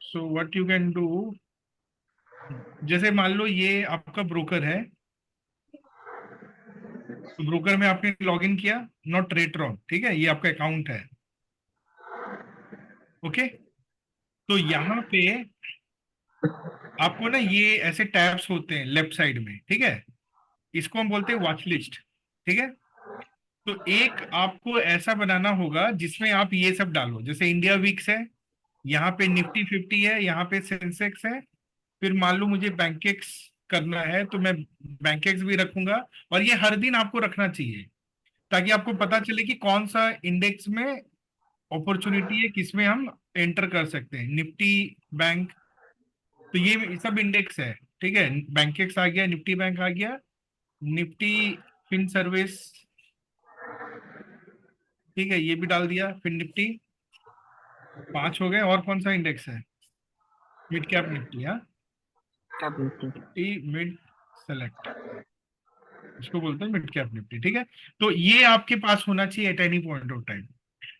So what you can do, जैसे मान लो ये आपका ब्रोकर है, तो ब्रोकर में आपने लॉग इन किया, नॉट रेटरॉन, ठीक है, ये आपका अकाउंट है। ओके, तो यहाँ पे आपको ना ये ऐसे टैब्स होते हैं लेफ्ट साइड में, ठीक है, इसको हम बोलते हैं वॉच लिस्ट। ठीक है, तो एक आपको ऐसा बनाना होगा जिसमें आप ये सब डालो, जैसे इंडिया वीक्स है, यहाँ पे निफ्टी 50 है, यहाँ पे सेंसेक्स है। फिर मान लो मुझे बैंकेक्स करना है तो मैं बैंकेक्स भी रखूंगा। और ये हर दिन आपको रखना चाहिए ताकि आपको पता चले कि कौन सा इंडेक्स में अपॉर्चुनिटी है, किसमें हम एंटर कर सकते हैं। निफ्टी बैंक, तो ये सब इंडेक्स है। ठीक है, बैंकेक्स आ गया, निफ्टी बैंक आ गया, निफ्टी फिन सर्विस, ठीक है, ये भी डाल दिया। फिर निफ्टी 5 हो गए। और कौन सा इंडेक्स है? मिड कैप निफ्टी, हाँ, सब निफ्टी। निफ्टी मिड सेलेक्ट, इसको बोलते हैं मिड कैप निफ्टी। ठीक है, तो ये आपके पास होना चाहिए at any point of time.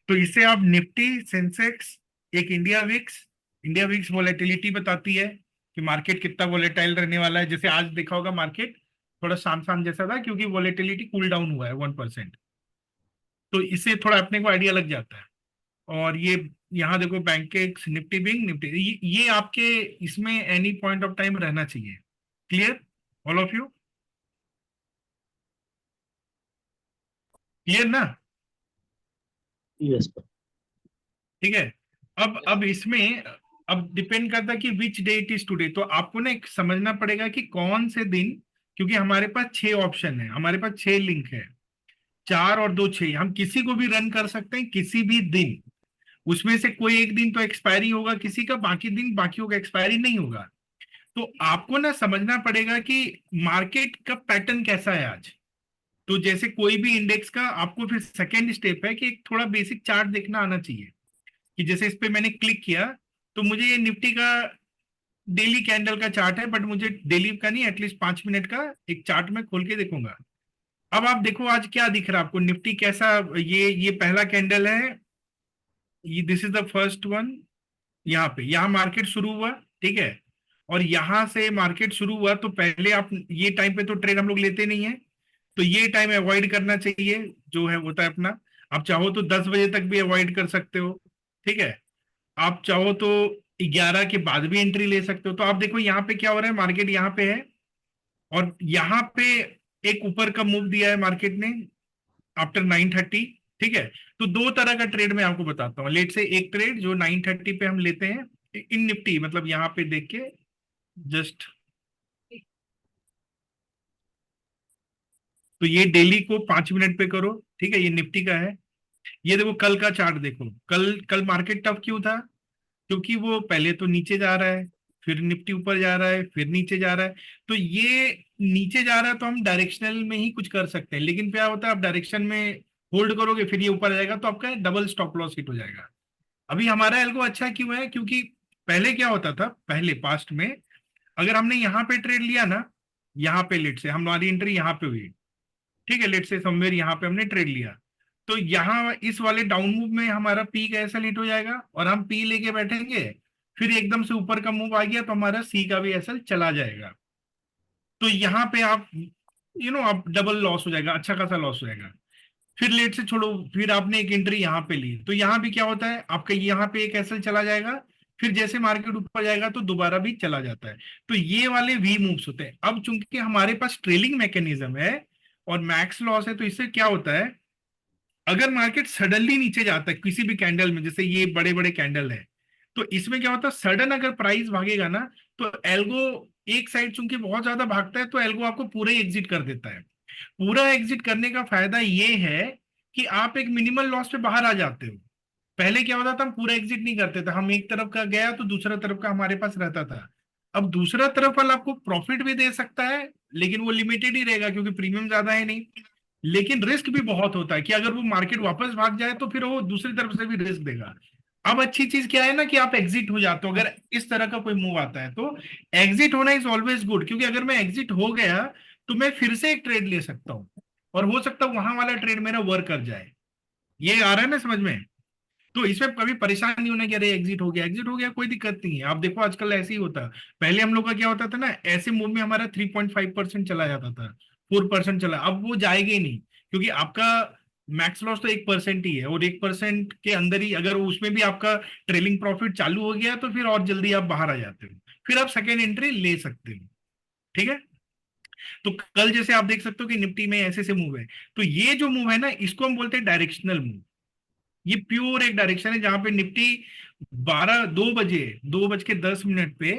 तो इससे आप निफ्टी, सेंसेक्स, एक India VIX, India VIX volatility बताती है कि मार्केट कितना वॉलेटाइल रहने वाला है। जैसे आज देखा होगा मार्केट थोड़ा शाम शाम जैसा था क्योंकि वॉलेटिलिटी कूल डाउन हुआ है 1%। तो इससे थोड़ा अपने को आइडिया लग जाता है। और ये यहाँ देखो बैंकेक्स, निफ्टी बिंग, निफ्टी, ये आपके इसमें एनी पॉइंट ऑफ टाइम रहना चाहिए। Clear all of you? Clear ना? यस। ठीक है, अब इसमें अब डिपेंड करता है कि which day it is today. तो आपको ना एक समझना पड़ेगा कि कौन से दिन, क्योंकि हमारे पास 6 ऑप्शन है, हमारे पास 6 लिंक है, 4 और 2 6, हम किसी को भी रन कर सकते हैं किसी भी दिन। उसमें से कोई एक दिन तो एक्सपायरी होगा किसी का, बाकी दिन बाकियों का एक्सपायरी नहीं होगा। तो आपको ना समझना पड़ेगा कि मार्केट का पैटर्न कैसा है आज। तो जैसे कोई भी इंडेक्स का आपको फिर सेकेंड स्टेप है कि एक थोड़ा बेसिक चार्ट देखना आना चाहिए। कि जैसे इस पे मैंने क्लिक किया तो मुझे ये निफ्टी का डेली कैंडल का चार्ट है, बट मुझे डेली का नहीं, एटलीस्ट 5 मिनट का एक चार्ट में खोल के देखूंगा। अब आप देखो आज क्या दिख रहा है आपको, निफ्टी कैसा, ये पहला कैंडल है, ये this is the first one. यहाँ पे यहाँ मार्केट शुरू हुआ, ठीक है, और यहाँ से मार्केट शुरू हुआ तो पहले आप ये टाइम पे तो ट्रेड हम लोग लेते नहीं है, तो ये टाइम अवॉइड करना चाहिए जो है होता है अपना। आप चाहो तो 10 बजे तक भी अवॉइड कर सकते हो, ठीक है। आप चाहो तो 11 के बाद भी एंट्री ले सकते हो। तो आप देखो यहाँ पे क्या हो रहा है, मार्केट यहाँ पे है और यहाँ पे एक ऊपर का मूव दिया है मार्केट ने आफ्टर 9:30। ठीक है, तो दो तरह का ट्रेड मैं आपको बताता हूँ। लेट से एक ट्रेड जो 9:30 पे हम लेते हैं इन निफ्टी, मतलब यहाँ पे देख के जस्ट, तो ये डेली को 5 मिनट पे करो, ठीक है, ये निफ्टी का है। ये देखो कल का चार्ट देखो, कल कल मार्केट टफ क्यों था? क्योंकि वो पहले तो नीचे जा रहा है, फिर निफ्टी ऊपर जा रहा है, फिर नीचे जा रहा है। तो ये नीचे जा रहा है तो हम डायरेक्शनल में ही कुछ कर सकते हैं, लेकिन क्या होता है आप डायरेक्शन में होल्ड करोगे फिर ये ऊपर आ जाएगा तो आपका डबल स्टॉप लॉस हिट हो जाएगा। अभी हमारा एल्गो अच्छा क्यों है? क्योंकि पहले क्या होता था, पहले पास्ट में अगर हमने यहाँ पे ट्रेड लिया ना, यहाँ पे लेट से हमारी एंट्री यहाँ पे हुई, ठीक है, लेट से समवेयर यहाँ पे हमने ट्रेड लिया, तो यहाँ इस वाले डाउन मूव में हमारा पी का एसएल हिट हो जाएगा और हम पी लेके बैठेंगे। फिर एकदम से ऊपर का मूव आ गया तो हमारा सी का भी एसएल चला जाएगा। तो यहाँ पे आप आप डबल लॉस हो जाएगा, अच्छा खासा लॉस हो जाएगा। फिर लेट से छोड़ो, फिर आपने एक एंट्री यहाँ पे ली तो यहाँ भी क्या होता है आपका, यहाँ पे एक एसएल चला जाएगा, फिर जैसे मार्केट ऊपर जाएगा तो दोबारा भी चला जाता है। तो ये वाले वी मूव्स होते हैं। अब चूंकि हमारे पास ट्रेलिंग मैकेनिज्म है और मैक्स लॉस है, तो इससे क्या होता है, अगर मार्केट सडनली नीचे जाता है किसी भी कैंडल में, जैसे ये बड़े बड़े कैंडल है, तो इसमें क्या होता है सडन अगर प्राइस भागेगा ना, तो एल्गो एक साइड चूंकि बहुत ज्यादा भागता है तो एल्गो आपको पूरा ही एग्जिट कर देता है। पूरा एग्जिट करने का फायदा ये है कि आप एक मिनिमल लॉस पे बाहर आ जाते हो। पहले क्या होता था हम पूरा एग्जिट नहीं करते थे, हम एक तरफ का गया तो दूसरा तरफ का हमारे पास रहता था। अब दूसरा तरफ वाला आपको प्रॉफिट भी दे सकता है लेकिन वो लिमिटेड ही रहेगा क्योंकि प्रीमियम ज्यादा है नहीं। लेकिन रिस्क भी बहुत होता है कि अगर वो मार्केट वापस भाग जाए तो फिर वो दूसरी तरफ से भी रिस्क देगा। अब अच्छी चीज क्या है ना कि आप एग्जिट हो जाते हो अगर इस तरह का कोई मूव आता है तो। एग्जिट होना इज ऑलवेज गुड, क्योंकि अगर मैं एग्जिट हो गया तो मैं फिर से एक ट्रेड ले सकता हूँ और हो सकता है वहां वाला ट्रेड मेरा वर्क कर जाए। ये आ रहा है ना समझ में? तो इसमें कभी परेशान नहीं होना कि अरे एग्जिट हो गया, एग्जिट हो गया, कोई दिक्कत नहीं है। आप देखो आजकल ऐसे ही होता है। पहले हम लोग का क्या होता था ना, ऐसे मूव में हमारा 3.5% चला जाता था, 4% चला, अब वो जाएगा ही नहीं, क्योंकि आपका मैक्स लॉस तो 1% ही है, और 1% के अंदर ही अगर उसमें भी आपका ट्रेलिंग प्रॉफिट चालू हो गया तो फिर और जल्दी आप बाहर आ जाते हो, फिर आप सेकेंड एंट्री ले सकते हो। ठीक है। तो कल जैसे आप देख सकते हो कि निफ्टी में ऐसे ऐसे मूव है, तो ये जो मूव है ना, इसको हम बोलते हैं डायरेक्शनल मूव। ये प्योर एक डायरेक्शन है, जहां पे निफ्टी 2 बजे 2:10 पे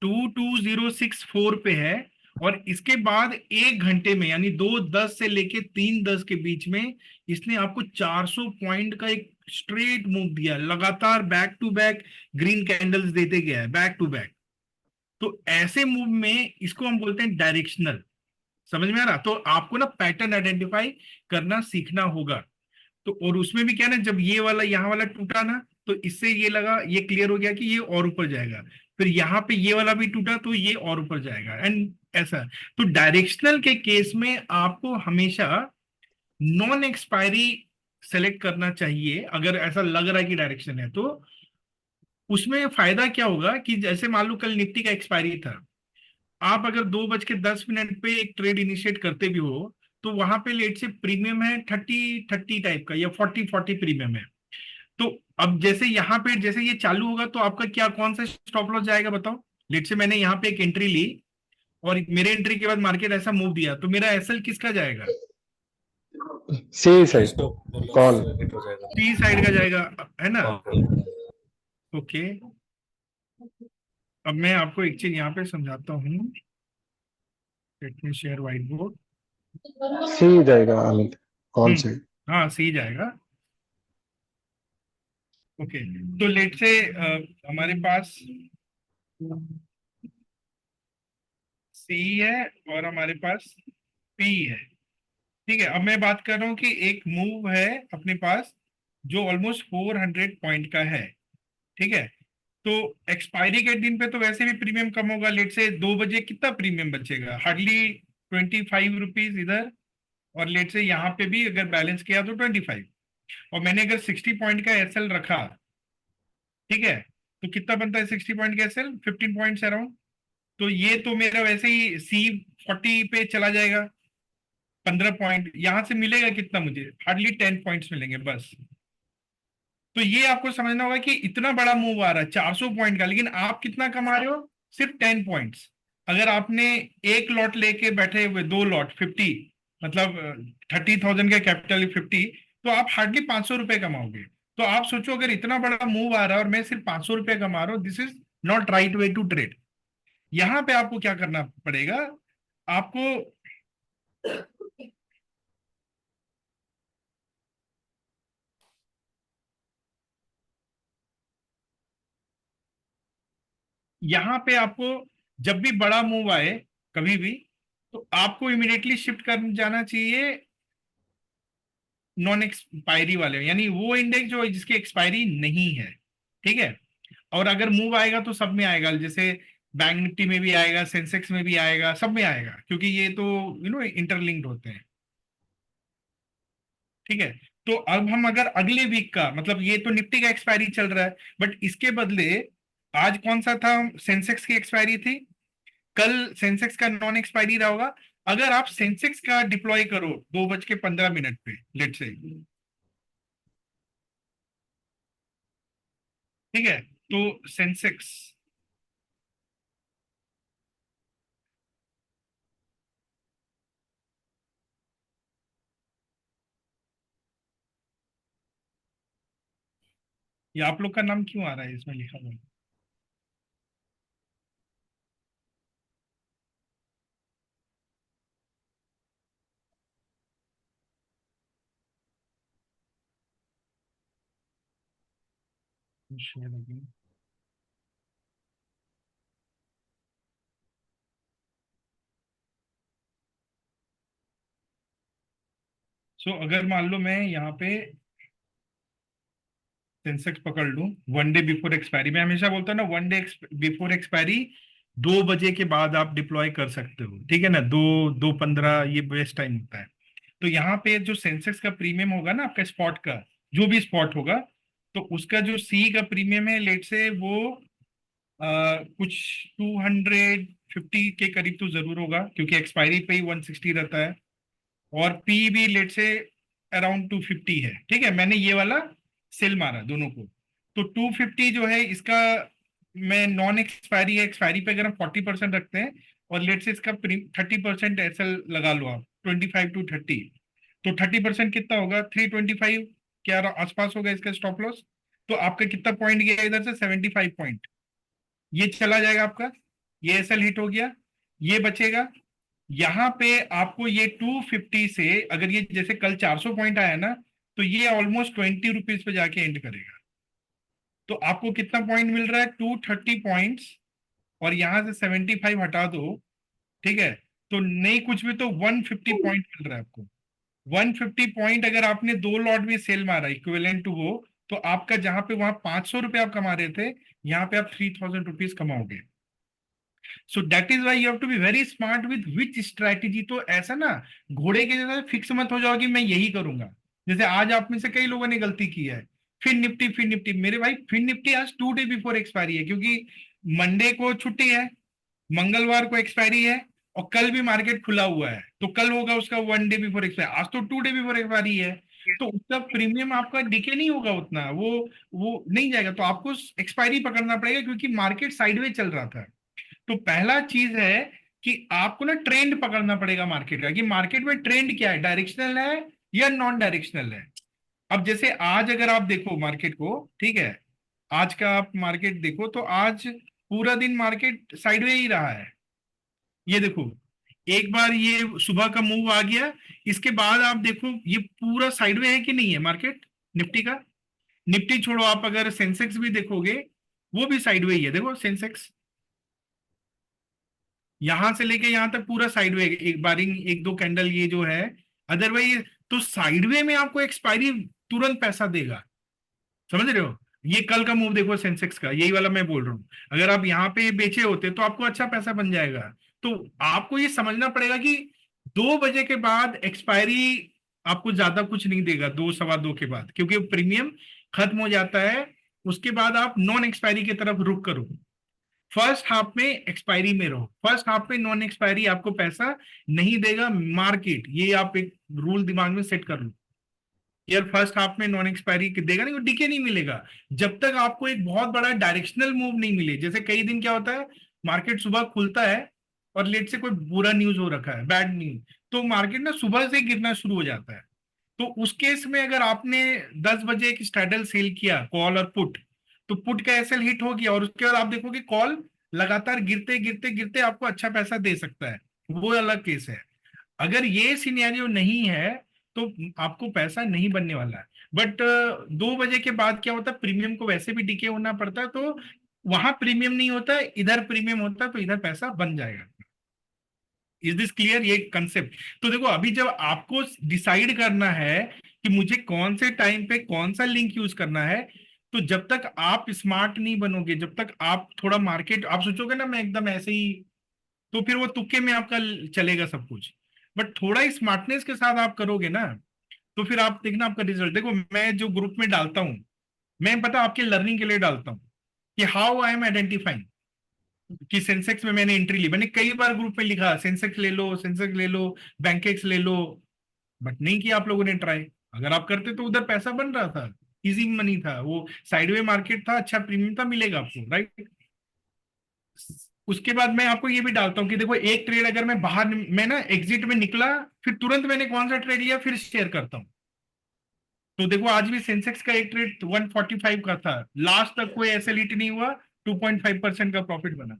22064 पे है, और इसके बाद 1 घंटे में यानी 2:10 से लेके 3:10 के बीच में इसने आपको 400 पॉइंट का एक स्ट्रेट मूव दिया, लगातार back to back green candles देते गया है, बैक टू बैक। तो ऐसे मूव में इसको हम बोलते हैं डायरेक्शनल। समझ में आ रहा? तो आपको ना पैटर्न आइडेंटिफाई करना सीखना होगा। तो और उसमें भी क्या ना, जब ये वाला यहाँ वाला टूटा ना, तो इससे ये लगा, ये क्लियर हो गया कि ये और ऊपर जाएगा। फिर यहाँ पे ये वाला भी टूटा तो ये और ऊपर जाएगा, एंड ऐसा। तो डायरेक्शनल के केस में आपको हमेशा नॉन एक्सपायरी सेलेक्ट करना चाहिए, अगर ऐसा लग रहा है कि डायरेक्शन है तो। उसमें फायदा क्या होगा कि जैसे मान लो कल निफ्टी का एक्सपायरी था, आप अगर 2:10 पे एक ट्रेड इनिशिएट करते भी हो, तो वहां पे लेट से प्रीमियम है 30-30 टाइप का, या 40-40 प्रीमियम है। तो अब जैसे यहाँ पे जैसे ये चालू होगा तो आपका क्या कौन सा स्टॉप लॉस जाएगा बताओ? लेट से मैंने यहाँ पे एक एंट्री ली, और मेरे एंट्री के बाद मार्केट ऐसा मूव दिया, तो मेरा एसएल किसका जाएगा? C side, stop loss call. Hit हो जाएगा। टी साइड का जाएगा, है ना? हाँ। ओके। अब मैं आपको एक चीज यहाँ पे समझाता हूँ। लेट मी शेयर व्हाइट बोर्ड। सी जाएगा अमित, कॉल हम्म। साइड। हाँ, सी जाएगा। ओके। तो लेट से हमारे पास सी है और हमारे पास पी है। ठीक है। अब मैं बात कर रहा हूँ कि एक मूव है अपने पास जो ऑलमोस्ट 400 पॉइंट का है। ठीक है। तो एक्सपायरी के दिन पे तो वैसे भी प्रीमियम कम होगा, लेट से 2 बजे कितना प्रीमियम बचेगा? हार्डली 25 रुपीज इधर, और लेट से यहाँ पे भी अगर बैलेंस किया तो 25। और मैंने अगर 60 पॉइंट का एसएल रखा, ठीक है, तो कितना बनता है 60 पॉइंट का एसएल? 15 points around. तो ये तो मेरा वैसे ही C40 पे चला जाएगा। 15 पॉइंट यहां से मिलेगा कितना मुझे? हार्डली 10 पॉइंट्स मिलेंगे बस। तो ये आपको समझना होगा कि इतना बड़ा मूव आ रहा है 400 पॉइंट का, लेकिन आप कितना कमा रहे हो? सिर्फ 10 पॉइंट्स। अगर आपने एक लॉट लेके बैठे हुए, 2 लॉट 50, मतलब 30,000 का कैपिटल 50, तो आप हार्डली 500 रुपए कमाओगे। तो आप सोचो, अगर इतना बड़ा मूव आ रहा है और मैं सिर्फ 500 रुपए कमा रहा हूँ, this is not right way to trade. यहां पे आपको क्या करना पड़ेगा? आपको यहाँ पे आपको जब भी बड़ा मूव आए कभी भी, तो आपको इमिडिएटली शिफ्ट कर जाना चाहिए नॉन एक्सपायरी वाले, यानी वो इंडेक्स जो जिसकी एक्सपायरी नहीं है। ठीक है। और अगर मूव आएगा तो सब में आएगा, जैसे बैंक निफ्टी में भी आएगा, सेंसेक्स में भी आएगा, सब में आएगा, क्योंकि ये तो इंटरलिंक्ड होते हैं। ठीक है। तो अब हम अगर अगले वीक का, मतलब ये तो निफ्टी का एक्सपायरी चल रहा है, बट इसके बदले आज कौन सा था? सेंसेक्स की एक्सपायरी थी। कल सेंसेक्स का नॉन एक्सपायरी रहा होगा। अगर आप सेंसेक्स का डिप्लॉय करो 2:15 पे, लेट से, ठीक है, तो सेंसेक्स, ये आप लोग का नाम क्यों आ रहा है इसमें लिखा हुआ? Share again. सो अगर मान लो मैं यहाँ पे सेंसेक्स पकड़ लूं 1 डे बिफोर एक्सपायरी, मैं हमेशा बोलता हूँ ना, 1 डे बिफोर एक्सपायरी 2 बजे के बाद आप डिप्लॉय कर सकते हो। ठीक है ना, 2:15 ये बेस्ट टाइम होता है। तो यहाँ पे जो सेंसेक्स का प्रीमियम होगा ना आपका स्पॉट का, जो भी स्पॉट होगा, तो उसका जो सी का प्रीमियम है लेट से वो कुछ 250 के करीब तो जरूर होगा, क्योंकि एक्सपायरी पे ही 160 रहता है। और पी भी लेट से अराउंड 250 है। ठीक है, मैंने ये वाला सेल मारा दोनों को। तो 250 जो है इसका, मैं नॉन एक्सपायरी है, एक्सपायरी पे अगर हम 40% रखते हैं और लेट से इसका 30% ऐसा लगा लो आप, 25 to 30। तो 30% कितना होगा, 325 के आसपास होगा इसका स्टॉप लॉस। तो आपका कितना पॉइंट गया इधर से, 75 पॉइंट। ये चला जाएगा आपका, ये एसएल हिट हो गया, ये बचेगा। यहाँ पे आपको ये 250 से, अगर ये जैसे कल 400 पॉइंट आया ना, तो ये ऑलमोस्ट 20 रुपीज पे जाके एंड करेगा। तो आपको कितना पॉइंट मिल रहा है, 230 पॉइंट्स। और यहां से 75 हटा दो, ठीक है, तो नहीं कुछ भी तो 150 पॉइंट मिल रहा है आपको। 150 पॉइंट अगर आपने 2 लॉट में सेल मारा इक्विवेलेंट टू वो, तो आपका जहां पे वहां 500 रुपये आप कमा रहे थे, यहाँ पे आप 3000 रुपीज कमाओगे। So that is why you have to be very smart with which strategy. तो ऐसा ना घोड़े के जैसा फिक्स मत हो जाओ कि मैं यही करूंगा। जैसे आज आप में से कई लोगों ने गलती की है, फिर निफ्टी मेरे भाई, फिर निफ्टी आज 2 डे बिफोर एक्सपायरी है, क्योंकि मंडे को छुट्टी है, मंगलवार को एक्सपायरी है, और कल भी मार्केट खुला हुआ है, तो कल होगा उसका 1 डे बिफोर एक्सपायरी। आज तो 2 डे बिफोर एक्सपायरी है, तो उसका प्रीमियम आपका डिके नहीं होगा उतना, वो नहीं जाएगा। तो आपको एक्सपायरी पकड़ना पड़ेगा, क्योंकि मार्केट साइडवे चल रहा था। तो पहला चीज है कि आपको ना ट्रेंड पकड़ना पड़ेगा मार्केट का, कि मार्केट में ट्रेंड क्या है, डायरेक्शनल है या नॉन डायरेक्शनल है। अब जैसे आज अगर आप देखो मार्केट को, ठीक है, आज का आप मार्केट देखो, तो आज पूरा दिन मार्केट साइडवे ही रहा है। ये देखो, एक बार ये सुबह का मूव आ गया, इसके बाद आप देखो ये पूरा साइडवे है कि नहीं है मार्केट निफ्टी का। निफ्टी छोड़ो, आप अगर सेंसेक्स भी देखोगे, वो भी साइडवे ही है। देखो सेंसेक्स यहां से लेके यहां तक पूरा साइडवे, एक बारिंग एक दो कैंडल ये जो है, अदरवाइज तो साइडवे में आपको एक्सपायरी तुरंत पैसा देगा। समझ रहे हो, ये कल का मूव देखो सेंसेक्स का, यही वाला मैं बोल रहा हूँ। अगर आप यहाँ पे बेचे होते तो आपको अच्छा पैसा बन जाएगा। तो आपको ये समझना पड़ेगा कि 2 बजे के बाद एक्सपायरी आपको ज्यादा कुछ नहीं देगा, 2 सवा 2 के बाद, क्योंकि प्रीमियम खत्म हो जाता है। उसके बाद आप नॉन एक्सपायरी की तरफ रुक करो। फर्स्ट हाफ में एक्सपायरी में रहो, फर्स्ट हाफ में नॉन एक्सपायरी आपको पैसा नहीं देगा मार्केट। ये आप एक रूल दिमाग में सेट कर लो, यार फर्स्ट हाफ में नॉन एक्सपायरी देगा नहीं, वो डीके नहीं मिलेगा जब तक आपको एक बहुत बड़ा डायरेक्शनल मूव नहीं मिले। जैसे कई दिन क्या होता है, मार्केट सुबह खुलता है और लेट से कोई बुरा न्यूज हो रखा है, बैड न्यूज, तो मार्केट ना सुबह से गिरना शुरू हो जाता है। तो उस केस में अगर आपने 10 बजे एक स्ट्रैडल सेल किया, कॉल और पुट, तो पुट का एसएल हिट हो गया, और उसके बाद आप देखोगे कॉल लगातार गिरते गिरते गिरते आपको अच्छा पैसा दे सकता है, वो अलग केस है। अगर ये सिनेरियो नहीं है, तो आपको पैसा नहीं बनने वाला है। बट 2 बजे के बाद क्या होता है, प्रीमियम को वैसे भी डीके होना पड़ता है, तो वहां प्रीमियम नहीं होता है, इधर प्रीमियम होता है, तो इधर पैसा बन जाएगा। इज दिस क्लियर, ये कंसेप्ट। तो देखो अभी जब आपको डिसाइड करना है कि मुझे कौन से टाइम पे कौन सा लिंक यूज करना है, तो जब तक आप स्मार्ट नहीं बनोगे, जब तक आप थोड़ा मार्केट आप सोचोगे ना मैं एकदम ऐसे ही, तो फिर वो तुक्के में आपका चलेगा सब कुछ। बट थोड़ा स्मार्टनेस के साथ आप करोगे ना, तो फिर आप देखना आपका रिजल्ट। देखो मैं जो ग्रुप में डालता हूँ, मैं पता आपके लर्निंग के लिए डालता हूँ कि हाउ आई एम आइडेंटिफाइंग कि सेंसेक्स में मैंने एंट्री ली। मैंने कई बार ग्रुप में लिखा सेंसेक्स ले लो, सेंसेक्स ले लो, बैंकेक्स ले लो, बट नहीं किया आप लोगों ने ट्राई। अगर आप करते तो उधर पैसा बन रहा था, इजी मनी था, वो साइडवे मार्केट था, अच्छा प्रीमियम था, मिलेगा आपको, राइट। उसके बाद मैं आपको ये भी डालता हूँ कि देखो एक ट्रेड अगर मैं बाहर, मैं ना एग्जिट में निकला, फिर तुरंत मैंने कौन सा ट्रेड लिया फिर शेयर करता हूँ। तो देखो आज भी सेंसेक्स का एक ट्रेड 145 का था, लास्ट तक कोई ऐसे हिट नहीं हुआ, 2.5% का प्रॉफिट बना।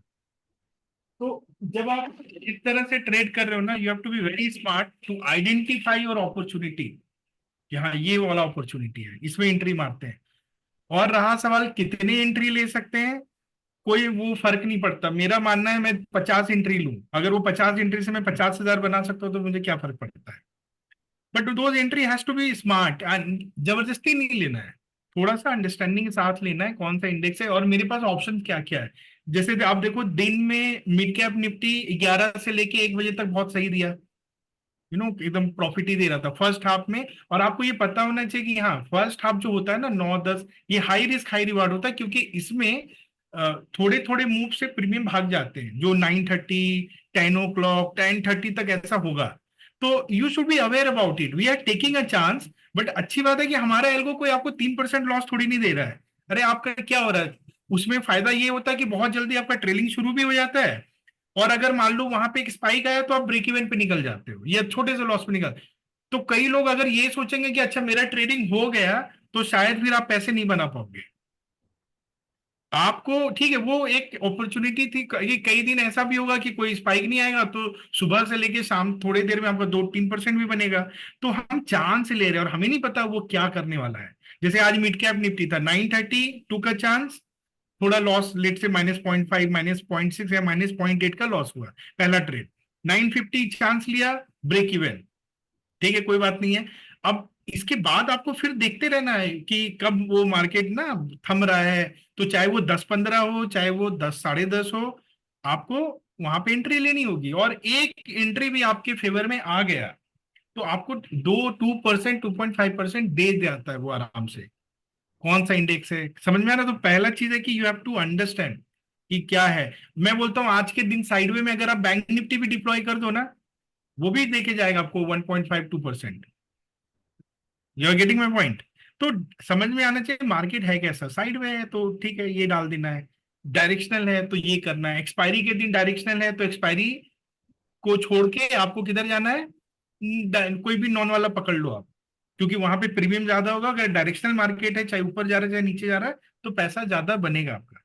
तो जब आप इस तरह से ट्रेड कर रहे हो ना, you have to be very smart to identify your opportunity, कि हाँ ये वाला अपॉर्चुनिटी है, इसमें एंट्री मारते हैं। और रहा सवाल कितने एंट्री ले सकते हैं, कोई वो फर्क नहीं पड़ता। मेरा मानना है मैं 50 एंट्री लूं, अगर वो 50 एंट्री से मैं 50,000 बना सकता हूँ, तो मुझे क्या फर्क पड़ता है। But those entry has to be smart, जबरदस्ती नहीं लेना है, थोड़ा सा अंडरस्टैंडिंग के साथ लेना है कौन सा इंडेक्स है और मेरे पास ऑप्शन क्या क्या है। जैसे आप देखो दिन में मिड कैप निफ्टी 11 से लेके 1 बजे तक बहुत सही दिया, एकदम प्रॉफिट ही दे रहा था फर्स्ट हाफ में। और आपको ये पता होना चाहिए कि हाँ, फर्स्ट हाफ जो होता है ना 9-10, ये हाई रिस्क हाई रिवार्ड होता है, क्योंकि इसमें थोड़े थोड़े मूव से प्रीमियम भाग जाते हैं, जो 9:30, 10 o'clock, 10:30 तक ऐसा होगा। तो you should be aware about it, we are taking a chance. But अच्छी बात है कि हमारा एल्गो कोई आपको 3% लॉस थोड़ी नहीं दे रहा है। अरे आपका क्या हो रहा है, उसमें फायदा ये होता है कि बहुत जल्दी आपका ट्रेलिंग शुरू भी हो जाता है, और अगर मान लो वहां पे एक स्पाइक आया तो आप ब्रेक इवन पे निकल जाते हो या छोटे से लॉस पे निकल। तो कई लोग अगर ये सोचेंगे कि अच्छा मेरा ट्रेडिंग हो गया, तो शायद फिर आप पैसे नहीं बना पाओगे। आपको ठीक है, वो एक अपॉर्चुनिटी थी, ये कई दिन ऐसा भी होगा कि कोई स्पाइक नहीं आएगा, तो सुबह से लेके शाम थोड़ी देर में आपका 2-3% भी बनेगा। तो हम चांस ले रहे हैं और हमें नहीं पता वो क्या करने वाला है। जैसे आज मिड कैप निफ्टी था, 9:30 टू का चांस, थोड़ा लॉस, लेट से -0.5, -0.6 या -0.8 का लॉस हुआ पहला ट्रेड। 9:50 चांस लिया, ब्रेक इवन, ठीक है, कोई बात नहीं है। अब इसके बाद आपको फिर देखते रहना है कि कब वो मार्केट ना थम रहा है। तो चाहे वो 10-15 हो, चाहे वो 10-10:30 हो, आपको वहां पे एंट्री लेनी होगी। और एक एंट्री भी आपके फेवर में आ गया तो आपको 2%, 2.5% दे जाता है वो आराम से। कौन सा इंडेक्स है समझ में आ रहा है? तो पहला चीज है कि यू हैव टू अंडरस्टैंड कि क्या है। मैं बोलता हूँ आज के दिन साइडवे में अगर आप बैंक निफ्टी भी डिप्लॉय कर दो ना, वो भी देके जाएगा आपको 1.52%। You are getting my point? तो समझ में आना चाहिए मार्केट है कैसा। साइड में है तो ठीक है, ये डाल देना है। डायरेक्शनल है तो ये करना है। एक्सपायरी के दिन डायरेक्शनल है तो एक्सपायरी को छोड़ के आपको किधर जाना है, कोई भी नॉन वाला पकड़ लो आप, क्योंकि वहां पे प्रीमियम ज्यादा होगा। अगर डायरेक्शनल मार्केट है, चाहे ऊपर जा रहा है चाहे नीचे जा रहा है, तो पैसा ज्यादा बनेगा आपका।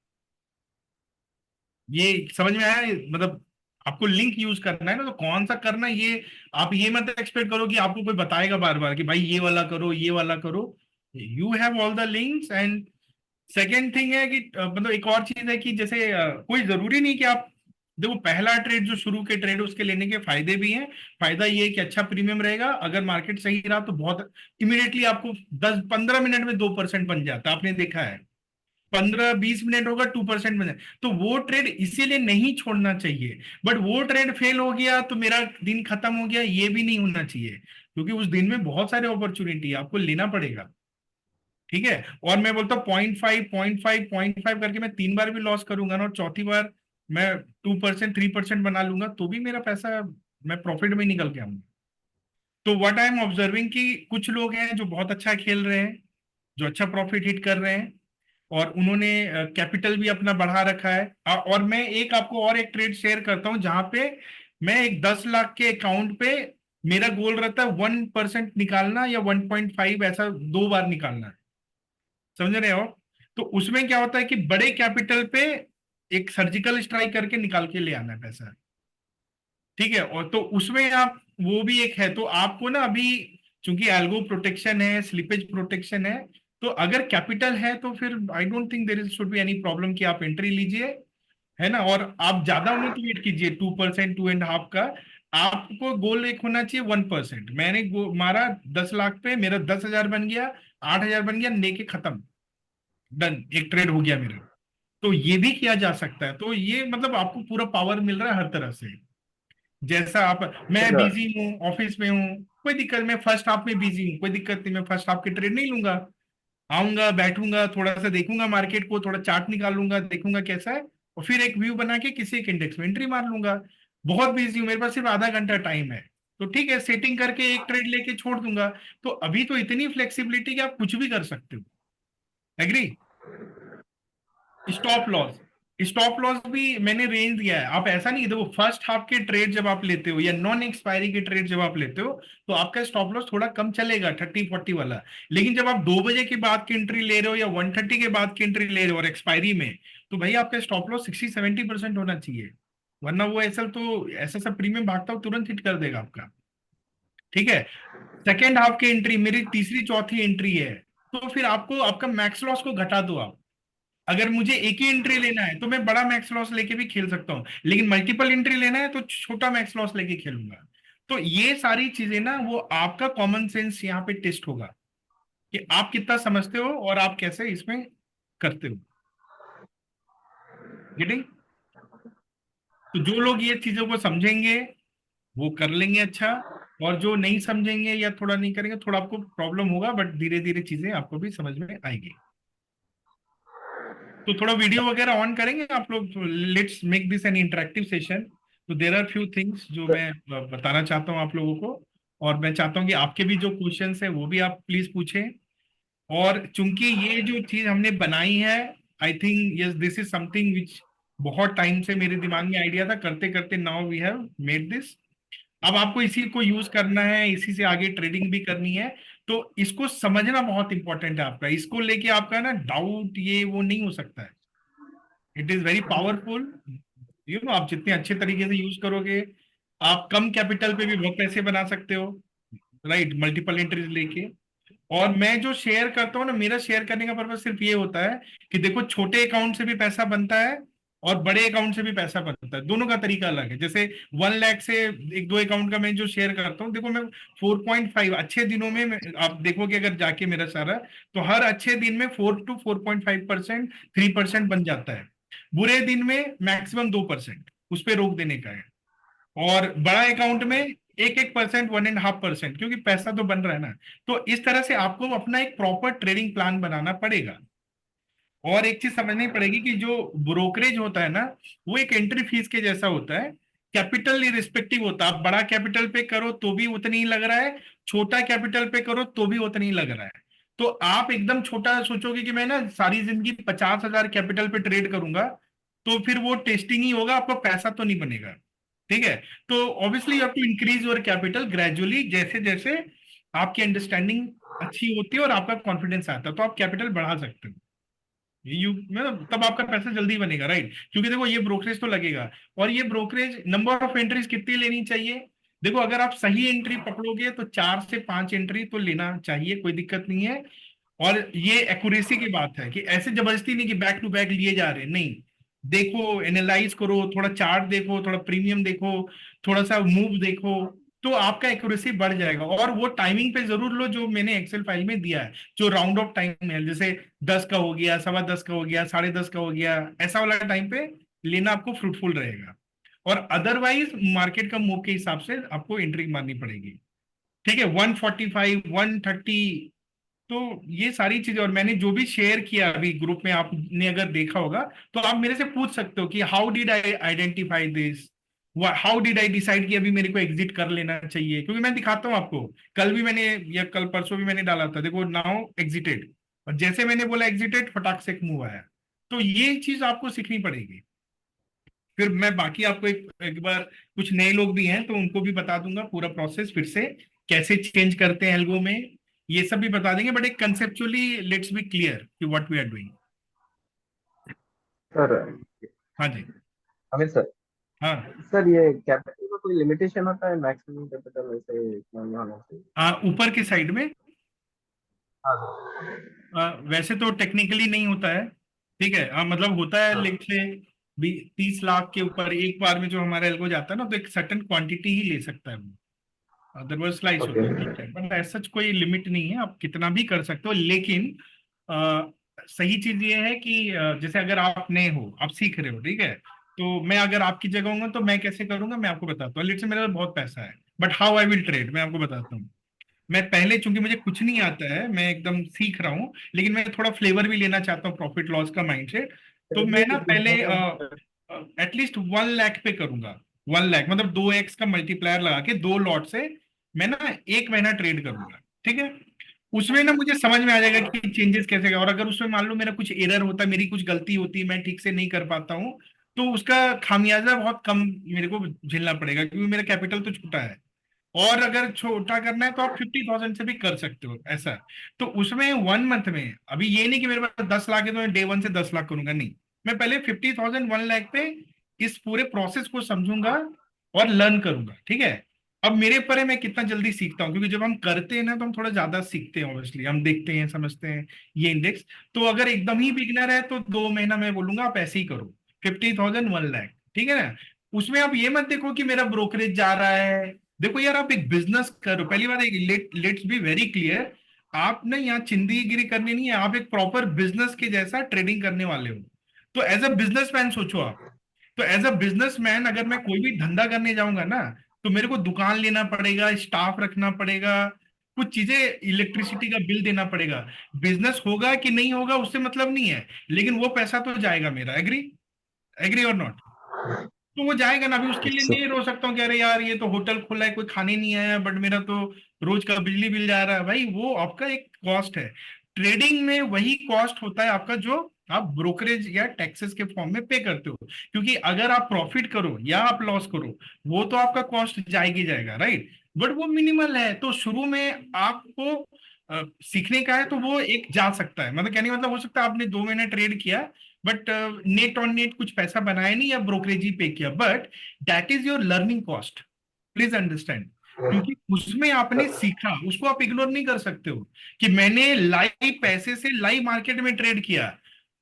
ये समझ में आया? मतलब आपको लिंक यूज करना है ना, तो कौन सा करना है ये। आप ये मत एक्सपेक्ट करो कि आपको कोई बताएगा बार बार कि भाई ये वाला करो ये वाला करो। You have all the links. And second thing है कि मतलब एक और चीज है कि जैसे कोई जरूरी नहीं कि आप देखो, पहला ट्रेड जो शुरू के ट्रेड उसके लेने के फायदे भी हैं। फायदा ये है कि अच्छा प्रीमियम रहेगा, अगर मार्केट सही रहा तो बहुत इमीडिएटली आपको 10-15 मिनट में 2% बन जाता है, आपने देखा है। 15-20 मिनट होगा 2% में। तो वो ट्रेड इसीलिए नहीं छोड़ना चाहिए। बट वो ट्रेड फेल हो गया तो मेरा दिन खत्म हो गया, ये भी नहीं होना चाहिए, क्योंकि उस दिन में बहुत सारे अपॉर्चुनिटी आपको लेना पड़ेगा। ठीक है, और मैं बोलता हूँ 0.5, 0.5, 0.5 करके मैं 3 बार भी लॉस करूंगा ना, और चौथी बार मैं 2%, 3% बना लूंगा, तो भी मेरा पैसा, मैं प्रॉफिट में निकल के आऊंगा। तो व्हाट आई एम ऑब्जर्विंग कि कुछ लोग हैं जो बहुत अच्छा खेल रहे हैं, जो अच्छा प्रॉफिट हिट कर रहे हैं, और उन्होंने कैपिटल भी अपना बढ़ा रखा है। और मैं एक आपको और एक ट्रेड शेयर करता हूं जहां पे मैं एक 10 लाख के अकाउंट पे मेरा गोल रहता है 1% निकालना या 1.5, ऐसा 2 बार निकालना है। समझ रहे हो? तो उसमें क्या होता है कि बड़े कैपिटल पे एक सर्जिकल स्ट्राइक करके निकाल के ले आना है पैसा। ठीक है, और तो उसमें आप, वो भी एक है, तो आपको ना अभी चूंकि एल्गो प्रोटेक्शन है, स्लिपेज प्रोटेक्शन है, तो अगर कैपिटल है तो फिर I don't think there is should be any problem कि आप एंट्री लीजिए, है ना। और आप ज्यादा मत वेट कीजिए 2%, 2.5 का। आपको गोल एक होना चाहिए 1%। मैंने मारा 10 लाख पे, मेरा 10,000 बन गया, 8,000 बन गया, लेके खत्म, डन, एक ट्रेड हो गया मेरा। तो ये भी किया जा सकता है। तो ये मतलब आपको पूरा पावर मिल रहा है हर तरह से। जैसा आप, मैं अच्छा। बिजी हूँ, ऑफिस में हूँ, कोई दिक्कत, मैं फर्स्ट हाफ में बिजी हूँ, कोई दिक्कत नहीं, मैं फर्स्ट हाफ के ट्रेड नहीं लूंगा। आऊंगा, बैठूंगा, थोड़ा सा देखूंगा मार्केट को, थोड़ा चार्ट निकाल लूंगा, देखूंगा कैसा है, और फिर एक व्यू बना के किसी एक इंडेक्स में एंट्री मार लूंगा। बहुत बिजी हूँ, मेरे पास सिर्फ आधा घंटा टाइम है, तो ठीक है, सेटिंग करके एक ट्रेड लेके छोड़ दूंगा। तो अभी तो इतनी फ्लेक्सिबिलिटी कि आप कुछ भी कर सकते हो। Agree? Stop loss, stop loss भी मैंने रेंज दिया है। आप ऐसा नहीं, देखो फर्स्ट हाफ के ट्रेड जब आप लेते हो या नॉन एक्सपायरी के ट्रेड जब आप लेते हो, तो आपका स्टॉप लॉस थोड़ा कम चलेगा, 30-40 वाला। लेकिन जब आप 2 बजे के बाद की एंट्री ले रहे हो या 1:30 के बाद की एंट्री ले रहे हो और एक्सपायरी में, तो भाई आपका स्टॉप लॉस 60-70% होना चाहिए, वरना वो ऐसा तो ऐसा सब प्रीमियम भागता हो तुरंत हिट कर देगा आपका। ठीक है, सेकेंड हाफ की एंट्री मेरी तीसरी चौथी एंट्री है, तो फिर आपको आपका मैक्स लॉस को घटा दो आप। अगर मुझे एक ही एंट्री लेना है तो मैं बड़ा मैक्स लॉस लेके भी खेल सकता हूँ, लेकिन मल्टीपल एंट्री लेना है तो छोटा मैक्स लॉस लेके खेलूंगा। तो ये सारी चीजें ना, वो आपका कॉमन सेंस यहाँ पे टेस्ट होगा कि आप कितना समझते हो और आप कैसे इसमें करते हो। गेटिंग? तो जो लोग ये चीजों को समझेंगे वो कर लेंगे अच्छा। और जो नहीं समझेंगे या थोड़ा नहीं करेंगे, थोड़ा आपको प्रॉब्लम होगा, बट धीरे धीरे चीजें आपको भी समझ में आएगी। तो थोड़ा वीडियो वगैरह ऑन करेंगे आप लोग, let's make this N interactive session. तो देर आर फ्यू थिंग्स जो मैं बताना चाहता हूँ आप लोगों को, और मैं चाहता हूँ कि आपके भी जो क्वेश्चंस है वो भी आप प्लीज पूछें। और चूंकि ये जो चीज हमने बनाई है, I think yes this is something which बहुत टाइम से मेरे दिमाग में आइडिया था, करते करते now we have made this. अब आपको इसी को यूज करना है, इसी से आगे ट्रेडिंग भी करनी है। तो इसको समझना बहुत इंपॉर्टेंट है आपका, इसको लेके आपका ना डाउट ये वो नहीं हो सकता है। It is very powerful. आप जितने अच्छे तरीके से यूज करोगे, आप कम कैपिटल पे भी बहुत पैसे बना सकते हो, राइट, मल्टीपल एंट्रीज लेके। और मैं जो शेयर करता हूँ ना, मेरा शेयर करने का पर्पज सिर्फ ये होता है कि देखो, छोटे अकाउंट से भी पैसा बनता है और बड़े अकाउंट से भी पैसा बनता है, दोनों का तरीका अलग है। जैसे 1 लाख से एक दो अकाउंट का मैं जो शेयर करता हूँ, देखो मैं 4.5 अच्छे दिनों में आप देखोगे अगर जाके मेरा सारा, तो हर अच्छे दिन में 4 to 4.5%, 3% बन जाता है। बुरे दिन में मैक्सिमम 2% उस पर रोक देने का है। और बड़ा अकाउंट में 1-1%, 1.5%, क्योंकि पैसा तो बन रहा है ना। तो इस तरह से आपको अपना एक प्रॉपर ट्रेडिंग प्लान बनाना पड़ेगा। और एक चीज समझनी पड़ेगी कि जो ब्रोकरेज होता है ना, वो एक एंट्री फीस के जैसा होता है। कैपिटल रिस्पेक्टिव होता है, आप बड़ा कैपिटल पे करो तो भी उतनी ही लग रहा है, छोटा कैपिटल पे करो तो भी उतनी ही लग रहा है। तो आप एकदम छोटा सोचोगे कि मैं ना सारी जिंदगी 50,000 कैपिटल पे ट्रेड करूंगा, तो फिर वो टेस्टिंग ही होगा, आपका पैसा तो नहीं बनेगा। ठीक है। तो obviously you have to increase your capital gradually, जैसे जैसे आपकी अंडरस्टैंडिंग अच्छी होती है और आपका कॉन्फिडेंस आता है, तो आप कैपिटल बढ़ा सकते हो। मतलब तब आपका पैसा जल्दी बनेगा, राइट, क्योंकि देखो ये ब्रोकरेज तो लगेगा। और ये ब्रोकरेज, नंबर ऑफ एंट्रीज कितनी लेनी चाहिए? देखो अगर आप सही एंट्री पकड़ोगे तो 4 से 5 एंट्री तो लेना चाहिए, कोई दिक्कत नहीं है। और ये एक्यूरेसी की बात है कि ऐसे जबरदस्ती नहीं कि बैक टू बैक लिए जा रहे हैं, नहीं। देखो, एनालाइज करो, थोड़ा चार्ट देखो, थोड़ा प्रीमियम देखो, थोड़ा सा मूव देखो, तो आपका एक्यूरेसी बढ़ जाएगा। और वो टाइमिंग पे जरूर लो जो मैंने एक्सेल फाइल में दिया है, जो राउंड ऑफ टाइम है, जैसे 10 का हो गया, 10:15 का हो गया, 10:30 का हो गया, ऐसा वाला टाइम पे लेना आपको फ्रूटफुल रहेगा। और अदरवाइज मार्केट का मूव के हिसाब से आपको एंट्री मारनी पड़ेगी। ठीक है, 145, 130। तो ये सारी चीजें, और मैंने जो भी शेयर किया अभी ग्रुप में, आपने अगर देखा होगा, तो आप मेरे से पूछ सकते हो कि how did I identify this, how did I decide कि अभी मेरे को एग्जिट कर लेना चाहिए, क्योंकि मैं दिखाता हूँ आपको। कल भी मैंने, या कल परसों भी मैंने डाला था, देखो नाउ एग्जिटेड, और जैसे मैंने बोला एग्जिटेड, फटाक से एक मूव आया। तो ये चीज आपको सीखनी पड़ेगी। फिर मैं बाकी आपको एक बार, कुछ नए लोग भी हैं तो उनको भी बता दूंगा पूरा प्रोसेस फिर से, कैसे चेंज करते हैं एल्गो में, ये सब भी बता देंगे। बट एक कंसेप्चुअली लेट्स बी क्लियर कि what we are doing. Sir. हाँ जी। अमित सर। हाँ। सर, ये कैपिटल का कोई लिमिटेशन होता है? मैक्सिमम कैपिटल वैसे इतना ही होना चाहिए? ऊपर के साइड में, हाँ सर। वैसे तो टेक्निकली नहीं होता है। ठीक है, मतलब होता है, हाँ। लेट से 30 लाख के ऊपर एक बार में जो हमारा एल्गो जाता है ना, तो एक सर्टेन क्वांटिटी ही ले सकता है वो, अदरवाइज स्लाइस ओके। होता है। ठीक है, बट ऐसा कोई लिमिट नहीं है, आप कितना भी कर सकते हो। लेकिन अ, सही चीज ये है कि जैसे अगर आप नए हो, आप सीख रहे हो, ठीक है, तो मैं अगर आपकी जगह हूँ तो मैं कैसे करूंगा मैं आपको बताता हूँ। लेट से मेरा बहुत पैसा है, but how I will trade मैं आपको बताता हूँ। मैं पहले, चूंकि मुझे कुछ नहीं आता है, मैं एकदम सीख रहा हूँ, लेकिन मैं थोड़ा फ्लेवर भी लेना चाहता हूँ प्रॉफिट लॉस का माइंडसेट। तो मैं ना पहले एटलीस्ट 1 लाख पे करूंगा। 1 लाख मतलब 2x का मल्टीप्लायर लगा के 2 लॉट से मैं ना 1 महीना ट्रेड करूंगा। ठीक है, उसमें ना मुझे समझ में आ जाएगा कि चेंजेस कैसे हैं। और अगर उसमें मान लो मेरा कुछ एरर होता है, मेरी कुछ गलती होती है, मैं ठीक से नहीं कर पाता हूँ, तो उसका खामियाजा बहुत कम मेरे को झेलना पड़ेगा, क्योंकि मेरा कैपिटल तो छोटा है। और अगर छोटा करना है तो आप 50,000 से भी कर सकते हो ऐसा। तो उसमें 1 मंथ में, अभी ये नहीं कि मेरे पास 10 लाख है तो मैं डे 1 से 10 लाख करूंगा, नहीं। मैं पहले 50,000, 1 लाख पे इस पूरे प्रोसेस को समझूंगा और लर्न करूंगा। ठीक है, अब मेरे पर है मैं कितना जल्दी सीखता हूँ, क्योंकि जब हम करते हैं ना तो हम थोड़ा ज्यादा सीखते हैं, ऑब्वियसली हम देखते हैं, समझते हैं ये इंडेक्स। तो अगर एकदम ही बिगनर है तो 2 महीना मैं बोलूंगा आप ऐसे ही करो, 50,000, 1 लाख। ठीक है ना। उसमें आप ये मत देखो कि मेरा ब्रोकरेज जा रहा है। देखो यार, आप एक बिजनेस करो, पहली बात, एक लेट्स बी वेरी क्लियर, आप ना यहाँ चिंदीगिरी करनी नहीं है, आप एक प्रॉपर बिजनेस के जैसा ट्रेडिंग करने वाले हो। तो एज अ बिजनेसमैन सोचो आप। तो एज अ बिजनेसमैन अगर मैं कोई भी धंधा करने जाऊंगा ना, तो मेरे को दुकान लेना पड़ेगा, स्टाफ रखना पड़ेगा, कुछ चीजें, इलेक्ट्रिसिटी का बिल देना पड़ेगा। बिजनेस होगा कि नहीं होगा उससे मतलब नहीं है, लेकिन वो पैसा तो जाएगा मेरा। एग्री? एग्री और नॉट? तो वो जाएगा ना। अभी उसके लिए अच्छा। नहीं रो सकता हूँ कि अरे यार ये तो होटल खोला है, कोई खाने नहीं आया, बट मेरा तो रोज का बिजली बिल जा रहा है। भाई वो आपका एक कॉस्ट है। ट्रेडिंग में वही कॉस्ट होता है आपका जो आप ब्रोकरेज या टैक्सेस के फॉर्म में पे करते हो। क्योंकि अगर आप प्रॉफिट करो या आप लॉस करो, वो तो आपका कॉस्ट जाएगी जाएगा, राइट? बट वो मिनिमल है। तो शुरू में आपको सीखने का है तो वो एक जा सकता है। मतलब कहने का मतलब, हो सकता है आपने 2 महीने ट्रेड किया, बट नेट ऑन नेट कुछ पैसा बनाया नहीं या ब्रोकरेज ही पे किया, but that is your learning cost. Please understand. क्योंकि उसमें आपने सीखा, उसको आप इग्नोर नहीं कर सकते हो कि मैंने लाइव पैसे से लाइव मार्केट में ट्रेड किया,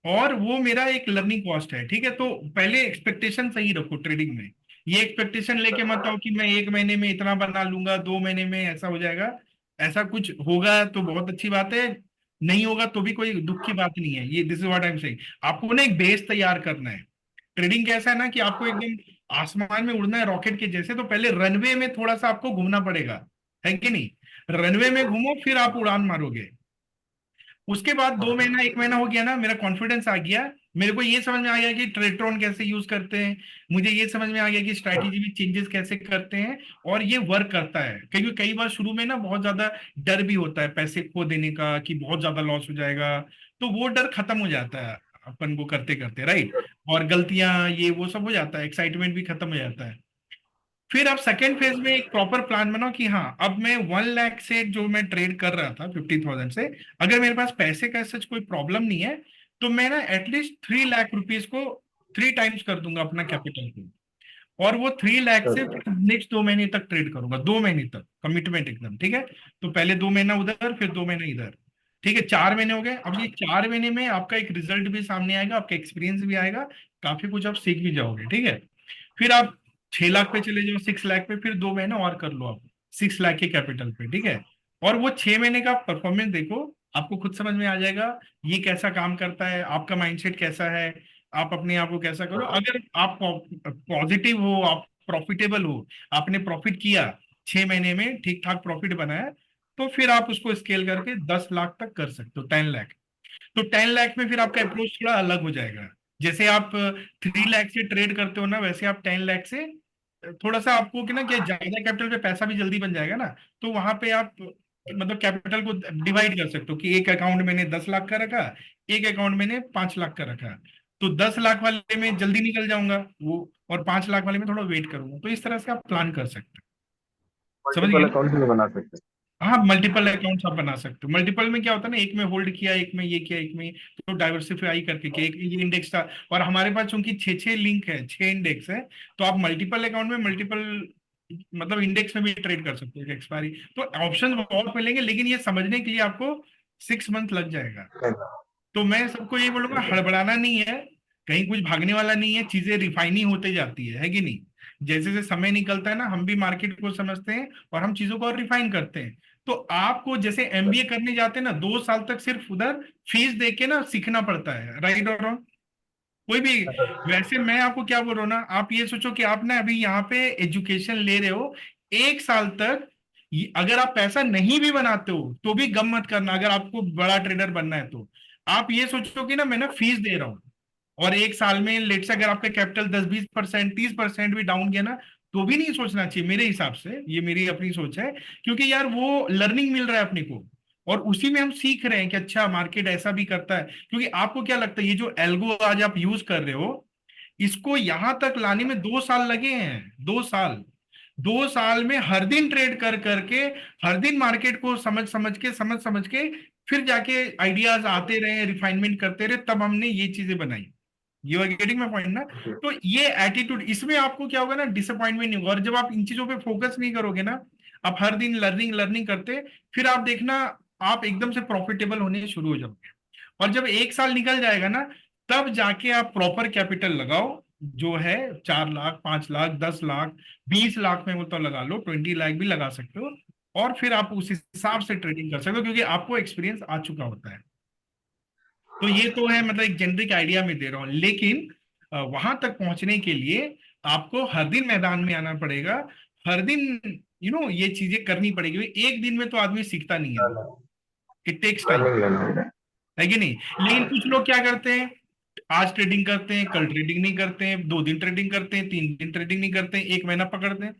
और वो मेरा एक लर्निंग कॉस्ट है। ठीक है? तो पहले एक्सपेक्टेशन सही रखो ट्रेडिंग में। ये एक्सपेक्टेशन लेके मत आओ कि मैं 1 महीने में इतना बना लूंगा, 2 महीने में ऐसा हो जाएगा। ऐसा कुछ होगा तो बहुत अच्छी बात है, नहीं होगा तो भी कोई दुख की बात नहीं है। ये this is what I am saying. आपको ना एक बेस तैयार करना है। ट्रेडिंग कैसा है ना कि आपको एकदम आसमान में उड़ना है रॉकेट के जैसे, तो पहले रनवे में थोड़ा सा आपको घूमना पड़ेगा, है कि नहीं? रनवे में घूमो, फिर आप उड़ान मारोगे। उसके बाद 2 महीना 1 महीना हो गया ना, मेरा कॉन्फिडेंस आ गया, मेरे को ये समझ में आ गया कि ट्रेड्रॉन कैसे यूज करते हैं, मुझे ये समझ में आ गया कि स्ट्रैटेजी में चेंजेस कैसे करते हैं, और ये वर्क करता है। क्योंकि कई बार शुरू में ना बहुत ज्यादा डर भी होता है पैसे खो देने का, कि बहुत ज्यादा लॉस हो जाएगा। तो वो डर खत्म हो जाता है अपन को करते करते, राइट? और गलतियां ये वो सब हो जाता है, एक्साइटमेंट भी खत्म हो जाता है। फिर आप सेकेंड फेज में एक प्रॉपर प्लान बनाओ कि हाँ, अब मैं 1 लाख से जो मैं ट्रेड कर रहा था 50,000 से, अगर मेरे पास पैसे का सच कोई प्रॉब्लम नहीं है, तो मैं ना एटलीस्ट 3 लाख रुपीज को 3 टाइम्स कर दूंगा अपना कैपिटल को। और वो 3 लाख से फिर नेक्स्ट 2 महीने तक ट्रेड करूंगा, 2 महीने तक कमिटमेंट एकदम। ठीक है? तो पहले 2 महीना उधर, फिर 2 महीने इधर। ठीक है? 4 महीने हो गए। अब ये 4 महीने में आपका एक रिजल्ट भी सामने आएगा, आपका एक्सपीरियंस भी आएगा, काफी कुछ आप सीख भी जाओगे। ठीक है? फिर आप 6 लाख पे चले जाओ, 6 लाख पे, फिर 2 महीने और कर लो आप 6 लाख के कैपिटल पे। ठीक है? और वो 6 महीने का परफॉर्मेंस देखो, आपको खुद समझ में आ जाएगा ये कैसा काम करता है, आपका माइंडसेट कैसा है, आप अपने आप को कैसा करो। अगर आप पॉजिटिव हो, आप प्रॉफिटेबल हो, आपने प्रॉफिट किया, 6 महीने में ठीक ठाक प्रॉफिट बनाया, तो फिर आप उसको स्केल करके 10 लाख तक कर सकते हो, 10 लाख। तो 10 लाख में फिर आपका अप्रोच थोड़ा अलग हो जाएगा। जैसे आप 3 लाख से ट्रेड करते हो ना, वैसे आप 10 लाख से थोड़ा सा आपको कि ना, कि ज्यादा कैपिटल पे पैसा भी जल्दी बन जाएगा ना। तो वहां पे आप मतलब कैपिटल को डिवाइड कर सकते हो कि एक अकाउंट मैंने 10 लाख का रखा, एक अकाउंट मैंने 5 लाख का रखा। तो 10 लाख वाले में जल्दी निकल जाऊंगा वो, और 5 लाख वाले में थोड़ा वेट करूंगा। तो इस तरह से आप प्लान कर सकते हो। समझ मल्टीपल गए? अकाउंट भी बना सकते हाँ, मल्टीपल अकाउंट्स आप बना सकते हो। मल्टीपल में क्या होता है ना, एक में होल्ड किया, एक में ये किया, एक में तो डाइवर्सिफाई करके किया, एक ये इंडेक्स था, और हमारे पास चूंकि 6 6 लिंक है, 6 इंडेक्स है, तो आप मल्टीपल अकाउंट में मल्टीपल मतलब इंडेक्स में भी ट्रेड कर सकते हो एक्सपायरी। तो ऑप्शन बहुत मिलेंगे, लेकिन ये समझने के लिए आपको 6 मंथ लग जाएगा। हैं। तो मैं सबको यही बोलूंगा, हड़बड़ाना नहीं है, कहीं कुछ भागने वाला नहीं है, चीजें रिफाइनिंग होते जाती है कि नहीं? जैसे जैसे समय निकलता है ना, हम भी मार्केट को समझते हैं और हम चीजों को और रिफाइन करते हैं। तो आपको जैसे एमबीए करने जाते हैं ना, 2 साल तक सिर्फ उधर फीस दे के ना सीखना पड़ता है, राइट और रॉन्ग? कोई भी। वैसे मैं आपको क्या बोल रहा हूँ ना, आप ये सोचो कि आप ना अभी यहाँ पे एजुकेशन ले रहे हो 1 साल तक, अगर आप पैसा नहीं भी बनाते हो तो भी गम मत करना, अगर आपको बड़ा ट्रेडर बनना है तो। आप ये सोचो कि ना मैं ना फीस दे रहा हूँ, और 1 साल में लेट से अगर आपका कैपिटल 10 20% 30% भी डाउन गया ना, तो भी नहीं सोचना चाहिए मेरे हिसाब से। ये मेरी अपनी सोच है, क्योंकि यार वो लर्निंग मिल रहा है अपने को, और उसी में हम सीख रहे हैं कि अच्छा मार्केट ऐसा भी करता है। क्योंकि आपको क्या लगता है, ये जो एल्गो आज आप यूज कर रहे हो, इसको यहां तक लाने में 2 साल लगे हैं, 2 साल। 2 साल में हर दिन ट्रेड कर करके, हर दिन मार्केट को समझ समझ के फिर जाके आइडियाज आते रहे, रिफाइनमेंट करते रहे, तब हमने ये चीजें बनाई। You are getting my point ना? तो ये एटीट्यूड, इसमें आपको क्या होगा ना, डिसअपॉइंटमेंट नहीं होगा। और जब आप इन चीजों पे फोकस नहीं करोगे ना, आप हर दिन लर्निंग लर्निंग करते, फिर आप देखना आप एकदम से प्रॉफिटेबल होने शुरू हो जाओगे। और जब 1 साल निकल जाएगा ना, तब जाके आप प्रॉपर कैपिटल लगाओ, जो है 4 लाख, 5 लाख, 10 लाख, 20 लाख में, वो तो लगा लो, 20 लाख भी लगा सकते हो। और फिर आप उस हिसाब से ट्रेडिंग कर सकते हो, क्योंकि आपको एक्सपीरियंस आ चुका होता है। तो ये तो है, मतलब एक जेनरिक आइडिया में दे रहा हूँ, लेकिन वहां तक पहुंचने के लिए आपको हर दिन मैदान में आना पड़ेगा। हर दिन ये चीजें करनी पड़ेगी। एक दिन में तो आदमी सीखता नहीं है, इट टेक्स टाइम, लर्निंग लेना होगा। है कि नहीं? लेकिन कुछ लोग क्या करते हैं, आज ट्रेडिंग करते हैं, कल ट्रेडिंग नहीं करते हैं, 2 दिन ट्रेडिंग करते हैं, 3 दिन ट्रेडिंग नहीं करते हैं, 1 महीना पकड़ते हैं।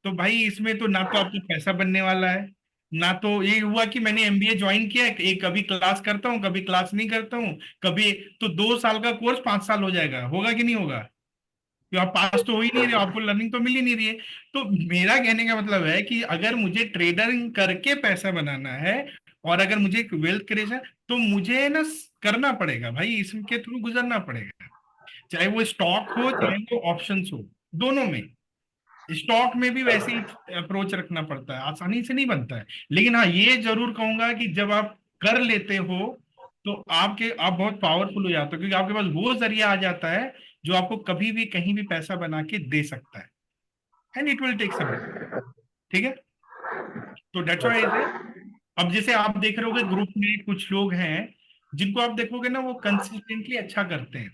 तो भाई इसमें तो ना तो आपको पैसा बनने वाला है, ना तो ये हुआ कि मैंने एमबीए ज्वाइन किया, एक कभी क्लास करता हूँ, कभी क्लास नहीं करता हूँ, कभी। तो 2 साल का कोर्स 5 साल हो जाएगा, होगा कि नहीं होगा? तो आप पास तो हो ही नहीं रहे, आपको लर्निंग तो मिल ही नहीं रही है। तो मेरा कहने का मतलब है कि अगर मुझे ट्रेडरिंग करके पैसा बनाना है, और अगर मुझे वेल्थ क्रिएशन, तो मुझे ना करना पड़ेगा भाई, इसके थ्रू गुजरना पड़ेगा। चाहे वो स्टॉक हो, चाहे वो ऑप्शंस हो, दोनों में। स्टॉक में भी वैसे ही अप्रोच रखना पड़ता है, आसानी से नहीं बनता है। लेकिन हाँ, ये जरूर कहूंगा कि जब आप कर लेते हो, तो आप बहुत पावरफुल हो जाते हो, क्योंकि आपके पास वो जरिया आ जाता है जो आपको कभी भी कहीं भी पैसा बना के दे सकता है। And it will take some time. ठीक है? तो दैट्स व्हाई इज है। अब जैसे आप देख रहे होगे ग्रुप में कुछ लोग हैं जिनको आप देखोगे ना, वो कंसिस्टेंटली अच्छा करते हैं।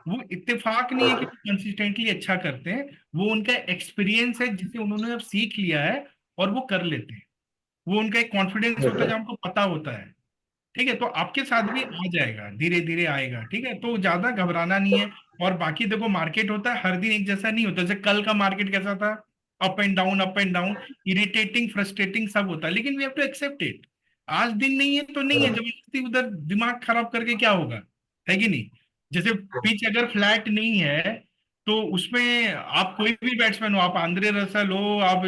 वो इत्तेफाक नहीं है कि वो कंसिस्टेंटली अच्छा करते हैं, वो उनका एक्सपीरियंस है जिसे उन्होंने अब सीख लिया है, और वो कर लेते हैं। वो उनका एक कॉन्फिडेंस होता है जो हमको पता होता है। ठीक है? तो आपके साथ भी आ जाएगा, धीरे धीरे आएगा। ठीक है? तो ज्यादा घबराना नहीं है। और बाकी देखो, मार्केट होता है, हर दिन एक जैसा नहीं होता। जैसे कल का मार्केट कैसा था, up and down, up and down, irritating, frustrating सब होता है, लेकिन we have to accept it. आज दिन नहीं है तो नहीं है, जबरदस्ती उधर दिमाग खराब करके क्या होगा, है कि नहीं? जैसे पिच अगर फ्लैट नहीं है, तो उसमें आप कोई भी बैट्समैन हो, आप आंद्रे रसल हो, आप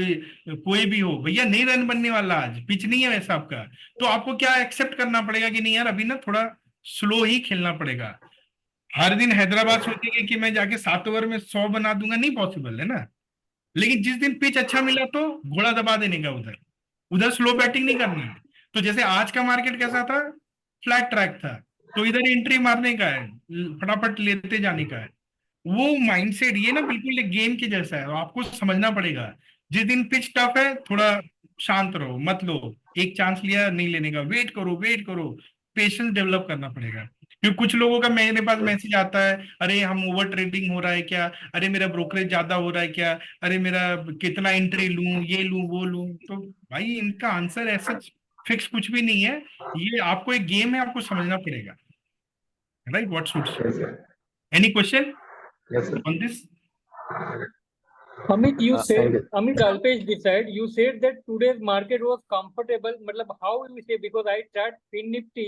कोई भी हो, भैया नहीं रन बनने वाला, आज पिच नहीं है वैसा आपका। तो आपको क्या एक्सेप्ट करना पड़ेगा कि नहीं यार, अभी ना थोड़ा स्लो ही खेलना पड़ेगा। हर दिन हैदराबाद सोचेंगे कि मैं जाके 7 ओवर में 100 बना दूंगा, नहीं पॉसिबल है ना। लेकिन जिस दिन पिच अच्छा मिला तो घोड़ा दबा देने का उधर, उधर स्लो बैटिंग नहीं करनी है। तो जैसे आज का मार्केट कैसा था, फ्लैट ट्रैक था, तो इधर एंट्री मारने का है, फटाफट लेते जाने का है। वो माइंडसेट ये ना बिल्कुल एक गेम के जैसा है, आपको समझना पड़ेगा। जिस दिन पिच टफ है, थोड़ा शांत रहो, मत लो। एक चांस लिया, नहीं लेने का, वेट करो, वेट करो। पेशेंस डेवलप करना पड़ेगा। क्योंकि कुछ लोगों का मेरे पास मैसेज आता है, अरे हम ओवर ट्रेडिंग हो रहा है क्या, अरे मेरा ब्रोकरेज ज्यादा हो रहा है क्या, अरे मेरा कितना एंट्री लूं, ये लूं वो लूं। तो भाई इनका आंसर ऐसा फिक्स कुछ भी नहीं है। ये आपको एक गेम है, आपको समझना पड़ेगा। Right? What suits you? Yes, sir. Any question Yes, sir. On this? Amit, you Thank said, you. Amit Alpesh this side, you said that today's market was comfortable. मतलब how you say, because I tried Fin Nifty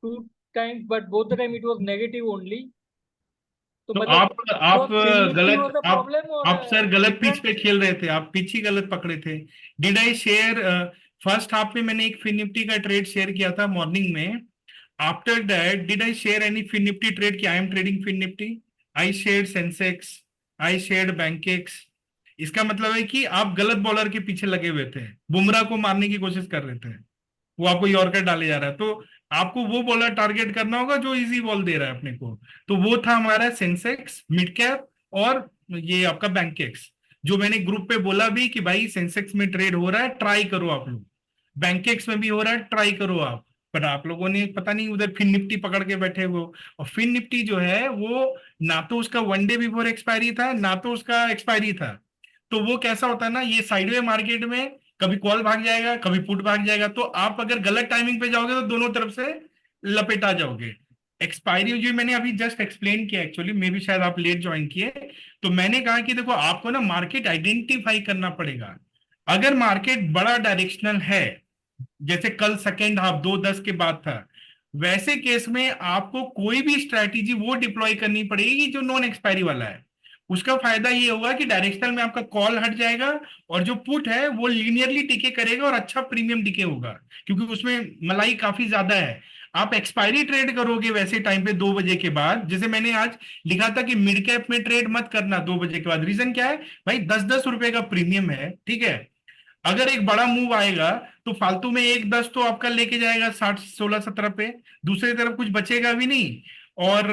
2 times, but both the time it was negative only. तो तो मतलब आप was Fin Nifty गलत, was the problem or आप sir गलत pitch different? पे खेल रहे थे, आप पिच ही गलत पकड़े थे। Did I share? First half में मैंने एक फिन निफ्टी का ट्रेड शेयर किया था मॉर्निंग में। After that did I share any fin Nifty trade कि I am trading fin Nifty? I share Sensex, I share Bankex. इसका मतलब है कि आप गलत बॉलर के पीछे लगे हुए थे, बुमराह को मारने की कोशिश कर रहे थे, वो आपको यॉर्कर डाले जा रहा है। तो आपको वो बॉलर टारगेट करना होगा जो इजी बॉल दे रहा है अपने को। तो वो था हमारा सेंसेक्स, मिड कैप, और ये आपका बैंकेक्स। जो मैंने ग्रुप पे बोला भी कि भाई सेंसेक्स में ट्रेड हो रहा है, ट्राई करो आप लोग। बैंकेक्स में भी हो रहा है, ट्राई करो आप। पर आप लोगों ने पता नहीं उधर फिन निफ्टी पकड़ के बैठे हो। और फिन निफ्टी जो है वो ना तो उसका 1 डे बिफोर एक्सपायरी था, ना तो उसका एक्सपायरी था। तो वो कैसा होता है ना, ये साइडवे मार्केट में कभी कॉल भाग जाएगा, कभी पुट भाग जाएगा। तो आप अगर गलत टाइमिंग पे जाओगे तो दोनों तरफ से लपेटा जाओगे। एक्सपायरी जो मैंने अभी जस्ट एक्सप्लेन किया, एक्चुअली मे भी शायद आप लेट ज्वाइन किए। तो मैंने कहा कि देखो, आपको ना मार्केट आइडेंटिफाई करना पड़ेगा। अगर मार्केट बड़ा डायरेक्शनल है, जैसे कल सेकेंड हाफ 2:10 के बाद था, वैसे केस में आपको कोई भी स्ट्रैटेजी वो डिप्लॉय करनी पड़ेगी जो नॉन एक्सपायरी वाला है। उसका फायदा ये होगा कि डायरेक्शनल में आपका कॉल हट जाएगा, और जो पुट है वो लीनियरली टिके करेगा और अच्छा प्रीमियम डिके होगा, क्योंकि उसमें मलाई काफी ज्यादा है। आप एक्सपायरी ट्रेड करोगे वैसे टाइम पे 2 बजे के बाद, जैसे मैंने आज लिखा था कि मिड कैप में ट्रेड मत करना 2 बजे के बाद। रीजन क्या है भाई? 10-10 रुपए का प्रीमियम है, ठीक है? अगर एक बड़ा मूव आएगा तो फालतू में 1-10 तो आपका लेके जाएगा 60, 16, 17 पे, दूसरी तरफ कुछ बचेगा भी नहीं। और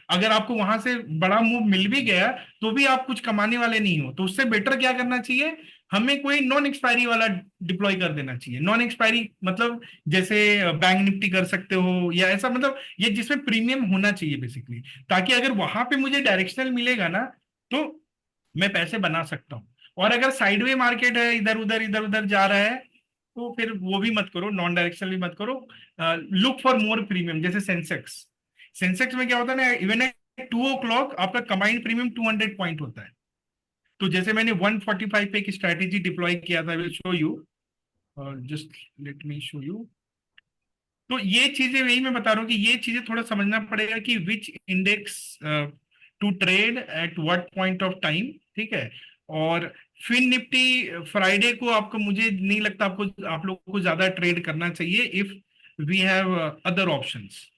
अगर आपको वहां से बड़ा मूव मिल भी गया, तो भी आप कुछ कमाने वाले नहीं हो। तो उससे बेटर क्या करना चाहिए, हमें कोई नॉन एक्सपायरी वाला डिप्लॉय कर देना चाहिए। नॉन एक्सपायरी मतलब जैसे बैंक निफ्टी कर सकते हो, या ऐसा, मतलब ये जिसमें प्रीमियम होना चाहिए बेसिकली, ताकि अगर वहां पे मुझे डायरेक्शनल मिलेगा ना, तो मैं पैसे बना सकता हूँ। और अगर साइडवे मार्केट है, इधर उधर जा रहा है, तो फिर वो भी मत करो, नॉन डायरेक्शनल भी मत करो। लुक फॉर मोर प्रीमियम, जैसे सेंसेक्स। सेंसेक्स में क्या होता है ना, इवन एट 2 o'clock आपका कंबाइंड प्रीमियम 200 पॉइंट होता है। तो जैसे मैंने 145 पे एक स्ट्रैटेजी डिप्लॉय किया था, will show you, just let me show you. तो ये चीजें, यही मैं बता रहा हूँ कि ये चीजें थोड़ा समझना पड़ेगा कि which index to trade at what point of time, ठीक है। और फिन निफ्टी फ्राइडे को आपको, मुझे नहीं लगता आपको, आप लोगों को ज्यादा ट्रेड करना चाहिए if we have other options,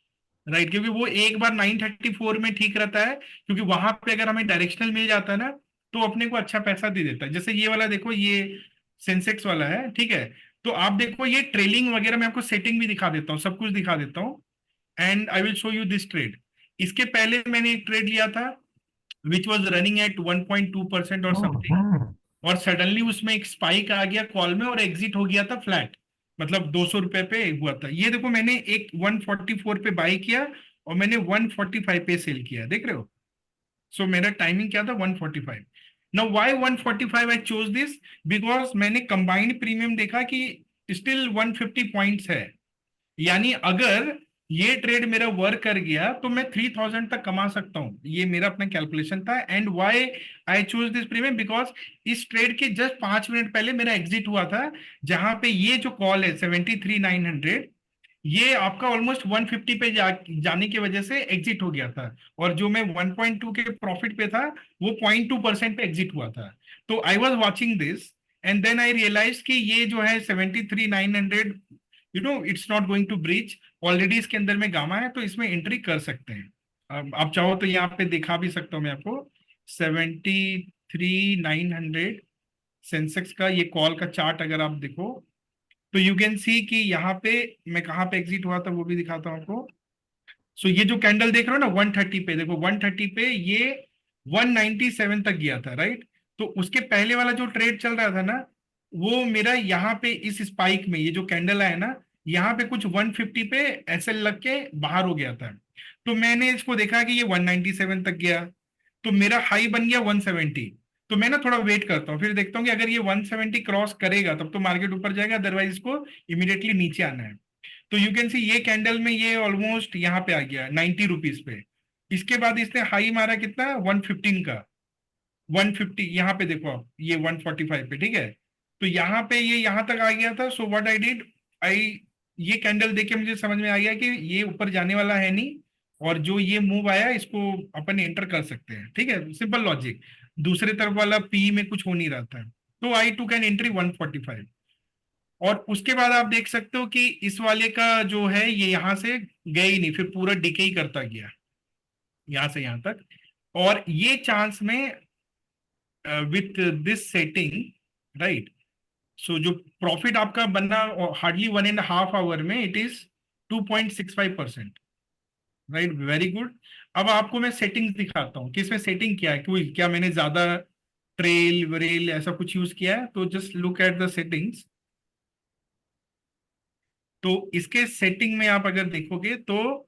right. क्योंकि वो एक बार 934 में ठीक रहता है, क्योंकि वहां पे अगर हमें डायरेक्शनल मिल जाता है ना, तो अपने को अच्छा पैसा दे देता है। जैसे ये वाला देखो, ये सेंसेक्स वाला है, ठीक है। तो आप देखो, ये ट्रेलिंग वगैरह मैं आपको सेटिंग भी दिखा देता हूँ, सब कुछ दिखा देता हूँ। And I will show you this trade. इसके पहले मैंने एक ट्रेड लिया था विच वॉज रनिंग एट 1.2% और समथिंग, और सडनली उसमें एक स्पाइक आ गया कॉल में और एग्जिट हो गया था फ्लैट, मतलब 200 रुपए पे हुआ था। ये देखो, मैंने एक 144 पे बाई किया और मैंने 145 पे सेल किया, देख रहे हो। सो मेरा टाइमिंग क्या था, 145। Now why 145 I chose this, because मैंने कंबाइंड प्रीमियम देखा कि स्टिल 150 पॉइंट्स है। यानी अगर ये ट्रेड मेरा वर्क कर गया तो मैं 3000 तक कमा सकता हूं, ये मेरा अपना कैलकुलेशन था। And why I choose this premium, because इस ट्रेड के जस्ट 5 मिनट पहले मेरा एग्जिट हुआ था, जहां पे ये जो कॉल है 73,900, ये आपका ऑलमोस्ट 150 पे जाने की वजह से एग्जिट हो गया था। और जो मैं 1.2 के प्रॉफिट पे था, वो 0.2% पे एग्जिट हुआ था। तो I was watching this and then I realise कि ये जो है 73,900, it's not going to breach. Already इसके अंदर में गामा है, तो इसमें एंट्री कर सकते हैं। आप चाहो तो यहाँ पे दिखा भी सकता हूँ मैं आपको, 73,900 सेंसेक्स का ये कॉल का चार्ट अगर आप देखो, तो यू कैन सी कि यहाँ पे मैं कहाँ पे एग्जिट हुआ था, वो भी दिखाता हूँ आपको। सो ये जो कैंडल देख रहे हो ना 130 पे, देखो 130 पे ये 197 तक गया था, राइट। तो उसके पहले वाला जो ट्रेड चल रहा था ना, वो मेरा यहाँ पे इस स्पाइक में, ये जो कैंडल है ना, यहाँ पे कुछ 150 पे एसएल लग के बाहर हो गया था। तो मैंने इसको देखा कि ये 197 तक गया, तो मेरा हाई बन गया 170। तो मैं ना थोड़ा वेट करता हूँ, फिर देखता हूँ कि अगर ये 170 क्रॉस करेगा तब तो मार्केट ऊपर जाएगा, अदरवाइज इसको इमीडिएटली नीचे आना है। तो यू कैन सी ये कैंडल में ये ऑलमोस्ट यहाँ पे आ गया 90 रुपीज पे। इसके बाद इसने हाई मारा कितना, 115 का, 150 यहाँ पे देखो आप, ये 145 पे, ठीक है। तो यहाँ पे ये यहाँ तक आ गया था। सो व्हाट आई डिड, आई ये कैंडल देख के मुझे समझ में आ गया कि ये ऊपर जाने वाला है नहीं, और जो ये मूव आया इसको अपन एंटर कर सकते हैं, ठीक है, सिंपल लॉजिक। दूसरे तरफ वाला पी में कुछ हो नहीं रहा था, तो आई टू कैन एंट्री 145। और उसके बाद आप देख सकते हो कि इस वाले का जो है ये यहाँ से गए ही नहीं, फिर पूरा डिके ही करता गया यहाँ से यहाँ तक। और ये चांस में विथ दिस सेटिंग, राइट, सो जो प्रॉफिट आपका बनना हार्डली 1.5 आवर में, it is 2.65%, right, very good. अब आपको मैं सेटिंग्स दिखाता हूँ कि इसमें सेटिंग क्या है, क्यों, क्या मैंने ज्यादा ट्रेल वरेल ऐसा कुछ यूज किया है। तो just look at the settings. तो इसके सेटिंग में आप अगर देखोगे तो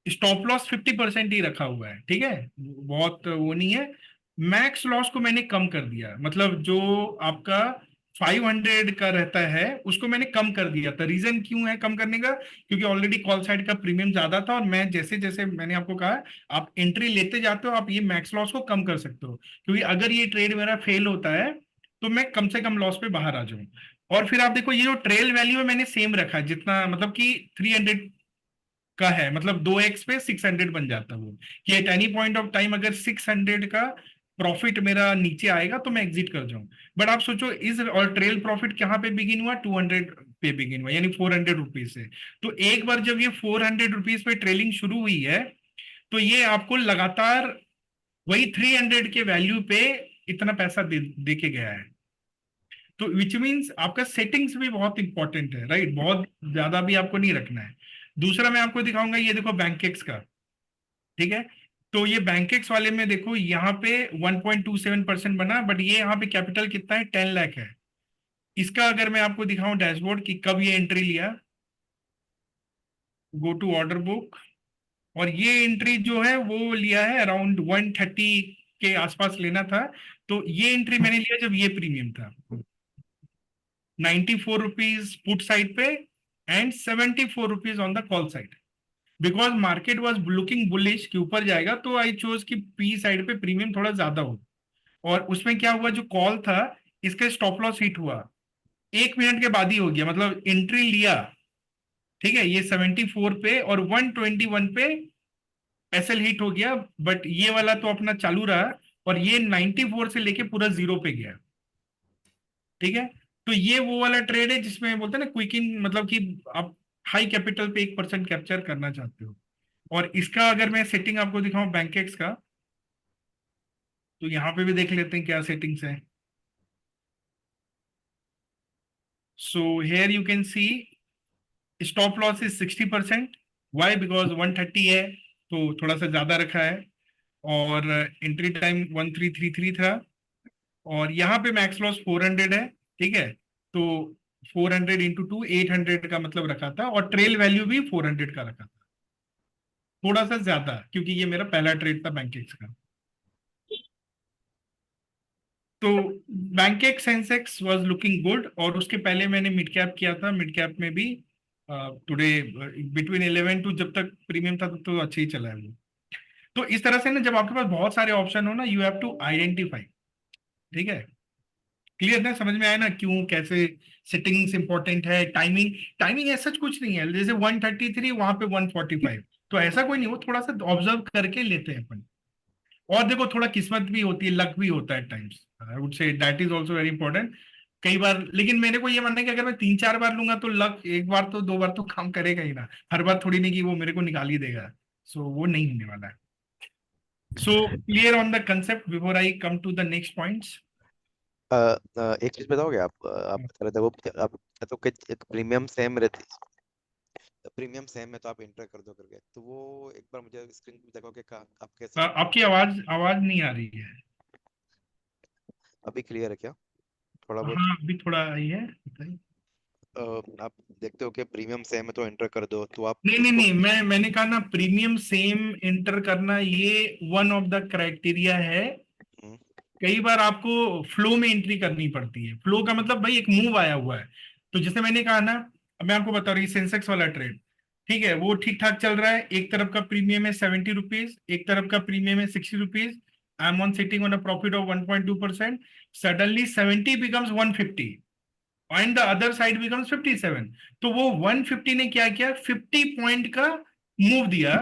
स्टॉप लॉस 50% ही रखा हुआ है, ठीक है, बहुत वो नहीं है। मैक्स लॉस को मैंने कम कर दिया, मतलब जो आपका 500 का रहता है उसको मैंने कम कर दिया था। रीजन क्यों है कम करने का, क्योंकि ऑलरेडी कॉल साइड का प्रीमियम ज्यादा था, और मैं जैसे जैसे मैंने आपको कहा, आप एंट्री लेते जाते हो, आप ये मैक्स लॉस को कम कर सकते हो, क्योंकि अगर ये ट्रेड मेरा फेल होता है तो मैं कम से कम लॉस पे बाहर आ जाऊं। और फिर आप देखो, ये जो ट्रेल वैल्यू है मैंने सेम रखा है, जितना मतलब कि 300 का है, मतलब 2x पे 600 बन जाता है वो, कि at any point of time अगर 600 का प्रॉफिट मेरा नीचे आएगा तो मैं एग्जिट कर जाऊं। बट आप सोचो, इस और ट्रेल प्रॉफिट कहाँ पे बिगिन हुआ, 200 पे बिगिन हुआ, यानी 400 रुपीज से। तो एक बार जब ये 400 रुपीज पे ट्रेलिंग शुरू हुई है, तो ये आपको लगातार वही 300 के वैल्यू पे इतना पैसा दे के गया है। तो विच मीन्स आपका सेटिंग्स भी बहुत इंपॉर्टेंट है, राइट, बहुत ज्यादा भी आपको नहीं रखना है। दूसरा मैं आपको दिखाऊंगा, ये देखो बैंकेक्स का, ठीक है। तो ये बैंकेक्स वाले में देखो, यहाँ पे 1.27% बना, बट ये यहाँ पे कैपिटल कितना है, 10 लाख है। इसका अगर मैं आपको दिखाऊं डैशबोर्ड की कब ये एंट्री लिया, गो टू ऑर्डर बुक, और ये एंट्री जो है वो लिया है अराउंड 130 के आसपास लेना था, तो ये एंट्री मैंने लिया जब ये प्रीमियम था 94 रुपीज पुट साइड पे and 74 rupees on the call side. Because market was looking bullish कि ऊपर जाएगा, तो आई चोज कि पी साइड पे प्रीमियम थोड़ा ज्यादा हो। और उसमें क्या हुआ, जो कॉल था इसका स्टॉप लॉस हिट हुआ 1 मिनट के बाद ही हो गया, मतलब एंट्री लिया, ठीक है, ये 74 पे और 121 पे एसएल हिट हो गया, बट ये वाला तो अपना चालू रहा और ये 94 से लेके पूरा जीरो पे गया, ठीक है। तो ये वो वाला ट्रेड है जिसमें बोलते हैं ना क्विकिंग, मतलब कि आप हाई कैपिटल पे 1% कैप्चर करना चाहते हो। और इसका अगर मैं सेटिंग आपको दिखाऊं बैंकेक्स का, तो यहाँ पे भी देख लेते हैं क्या सेटिंग्स है। So here you can see stop loss is 60%। Why? Because 130 है तो थोड़ा सा ज्यादा रखा है, और एंट्री टाइम 1333 था, और यहाँ पे मैक्स लॉस 400 है, ठीक है। तो 400 इंटू 2 800 का मतलब रखा था, और ट्रेल वैल्यू भी 400 का रखा था, थोड़ा सा ज्यादा, क्योंकि ये मेरा पहला ट्रेड था बैंकेक्स का। तो बैंकेक सेंसेक्स वाज लुकिंग गुड, और उसके पहले मैंने मिड कैप किया था, मिड कैप में भी टुडे बिटवीन 11 टू, जब तक प्रीमियम था तब तो अच्छा ही चला है वो। तो इस तरह से ना, जब आपके पास बहुत सारे ऑप्शन हो ना, यू हैव टू आइडेंटिफाई, ठीक है। क्लियर ना, समझ में आया ना क्यों, कैसे सेटिंग्स इंपॉर्टेंट है। टाइमिंग, टाइमिंग ऐसा कुछ नहीं है, जैसे 133 वहां पे 145, तो ऐसा कोई नहीं, वो थोड़ा सा ऑब्जर्व करके लेते हैं अपन। और देखो थोड़ा किस्मत भी होती है, लक भी होता है times, I would say that is also very important कई बार। लेकिन मेरे को ये मानना है कि अगर मैं 3-4 बार लूंगा तो लक एक बार तो 2 बार तो काम करेगा ही ना, हर बार थोड़ी नहीं कि वो मेरे को निकाल ही देगा। सो वो नहीं होने वाला है। So clear on the concept before I come to the next points. एक चीज बताओगे आप बता रहे थे वो आप तो कि एक प्रीमियम सेम रहती, प्रीमियम सेम है तो आप इंटर कर दो करके, तो वो एक बार मुझे स्क्रीन पे देखोगे आप कैसे? आपकी आवाज आवाज नहीं आ रही है। अभी क्लियर है क्या थोड़ा बहुत? हाँ अभी थोड़ा आई है, बताइए। आप देखते हो कि प्रीमियम सेम है तो एंटर कर दो, तो आप नहीं नहीं उसको नहीं, मैंने कहा ना प्रीमियम सेम इंटर करना ये वन ऑफ द क्राइटेरिया है। हम्म, कई बार आपको फ्लो में एंट्री करनी पड़ती है। फ्लो का मतलब भाई एक मूव आया हुआ है, तो जैसे मैंने कहा ना, अब मैं आपको बता रही हूँ सेंसेक्स वाला ट्रेड, ठीक है, वो ठीक ठाक चल रहा है, एक तरफ का प्रीमियम है 70 रुपीज, एक तरफ का प्रीमियम है 60 rupees. I am on sitting on a profit of 1.2%। Suddenly 70 becomes 150 and the other side becomes 57। तो वो 150 ने क्या किया, 50 पॉइंट का मूव दिया,